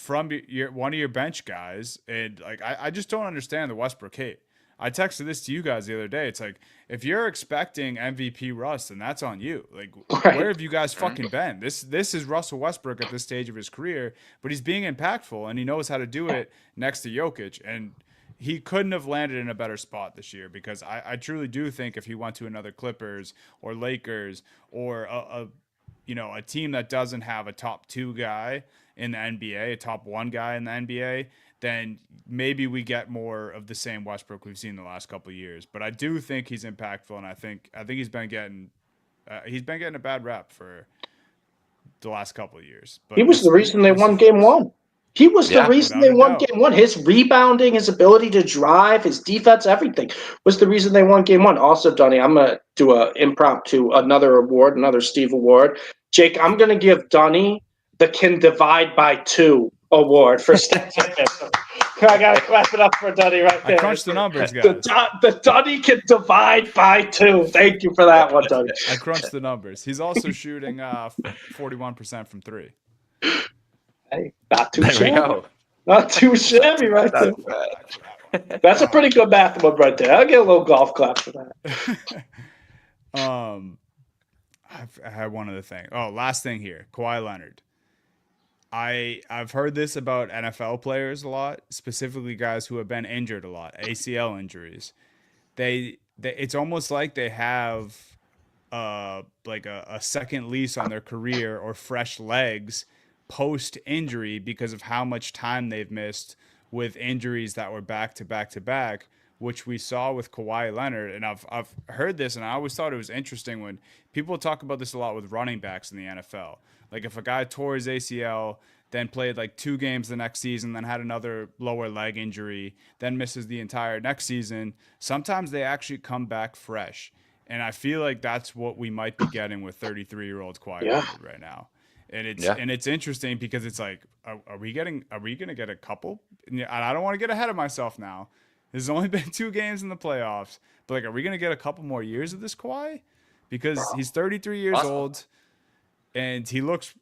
one of your bench guys, and like I just don't understand the Westbrook hate. I texted this to you guys the other day. It's like, if you're expecting MVP Russ, then that's on you. Like, where have you guys fucking been? This is Russell Westbrook at this stage of his career, but he's being impactful and he knows how to do it next to Jokic, and he couldn't have landed in a better spot this year, because I truly do think if he went to another Clippers or Lakers or a team that doesn't have a top 2 guy in the NBA, a top 1 guy in the NBA, then maybe we get more of the same Westbrook we've seen the last couple of years. But I do think he's impactful, and I think he's been getting a bad rep for the last couple of years. But he was the reason they won game 1. He was the reason they won game 1. His rebounding, his ability to drive, his defense, everything was the reason they won game 1. Also, Dunny, I'm going to do an impromptu, another award, another Steve award. Jake, I'm going to give Dunny the Can Divide by 2 award for stats. I got to clap it up for Dunny right there. I crunched the numbers, guys. The Dunny Can Divide by 2. Thank you for that one, Dunny. I crunched the numbers. He's also shooting 41% from 3. Hey, not too shabby. Not too shabby right there. That's a pretty good math one right there. I'll get a little golf clap for that. I had one other thing. Oh, last thing here. Kawhi Leonard. I've heard this about NFL players a lot, specifically guys who have been injured a lot, ACL injuries. It's almost like they have like a second lease on their career or fresh legs post injury because of how much time they've missed with injuries that were back to back to back, which we saw with Kawhi Leonard. And I've heard this, and I always thought it was interesting when people talk about this a lot with running backs in the NFL. Like, if a guy tore his ACL, then played like 2 games the next season, then had another lower leg injury, then misses the entire next season, sometimes they actually come back fresh. And I feel like that's what we might be getting with 33-year-old Kawhi Leonard right now. And it's interesting because it's like, are we going to get a couple? And I don't want to get ahead of myself now. There's only been 2 games in the playoffs, but like, are we going to get a couple more years of this Kawhi? Because he's 33 years old, and he looks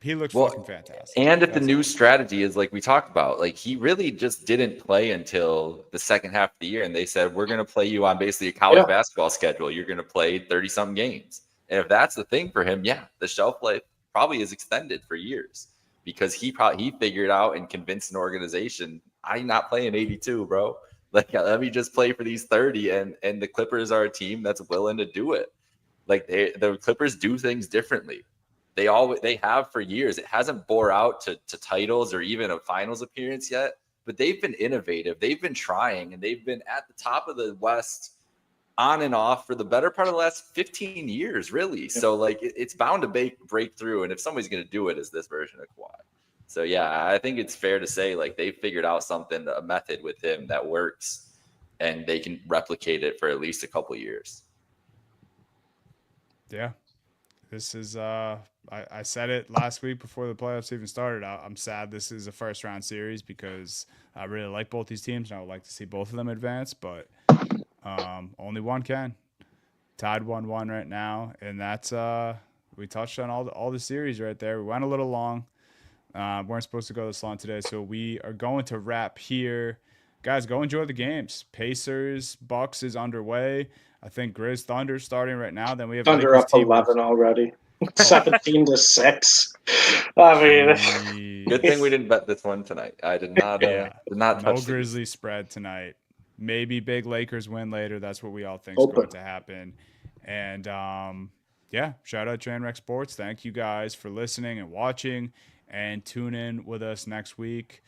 fucking fantastic. And if the new strategy is like we talked about, like, he really just didn't play until the second half of the year, and they said, we're going to play you on basically a college basketball schedule. You're going to play 30-something games. And if that's the thing for him, the shelf life probably is extended for years, because he figured out and convinced an organization, I'm not playing 82, bro. Like, let me just play for these 30. And the Clippers are a team that's willing to do it. Like, the Clippers do things differently. They have for years. It hasn't bore out to titles or even a finals appearance yet, but they've been innovative. They've been trying, and they've been at the top of the West on and off for the better part of the last 15 years, really. Yeah. So, like, it's bound to break through, and if somebody's going to do it, is this version of Kawhi. So, yeah, I think it's fair to say, like, they've figured out something, a method with him that works, and they can replicate it for at least a couple of years. Yeah. this is I said it last week before the playoffs even started. I'm sad this is a first round series because I really like both these teams and I would like to see both of them advance, but only one can. Tied 1-1 right now, and that's we touched on all the series right there. We went a little long. Weren't supposed to go this long today, so we are going to wrap here. Guys, go enjoy the games. Pacers Bucks is underway. I think Grizz Thunder starting right now. Then we have Thunder Lakers up T Wolves. 11 already. 17-6. I mean, Good thing we didn't bet this one tonight. I did not. Yeah, Did not no touch these. Grizzly spread tonight. Maybe big Lakers win later. That's what we all think is Open. going to happen. And yeah, shout out Trainwreck Sports. Thank you guys for listening and watching. And tune in with us next week.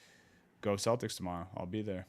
Go Celtics tomorrow. I'll be there.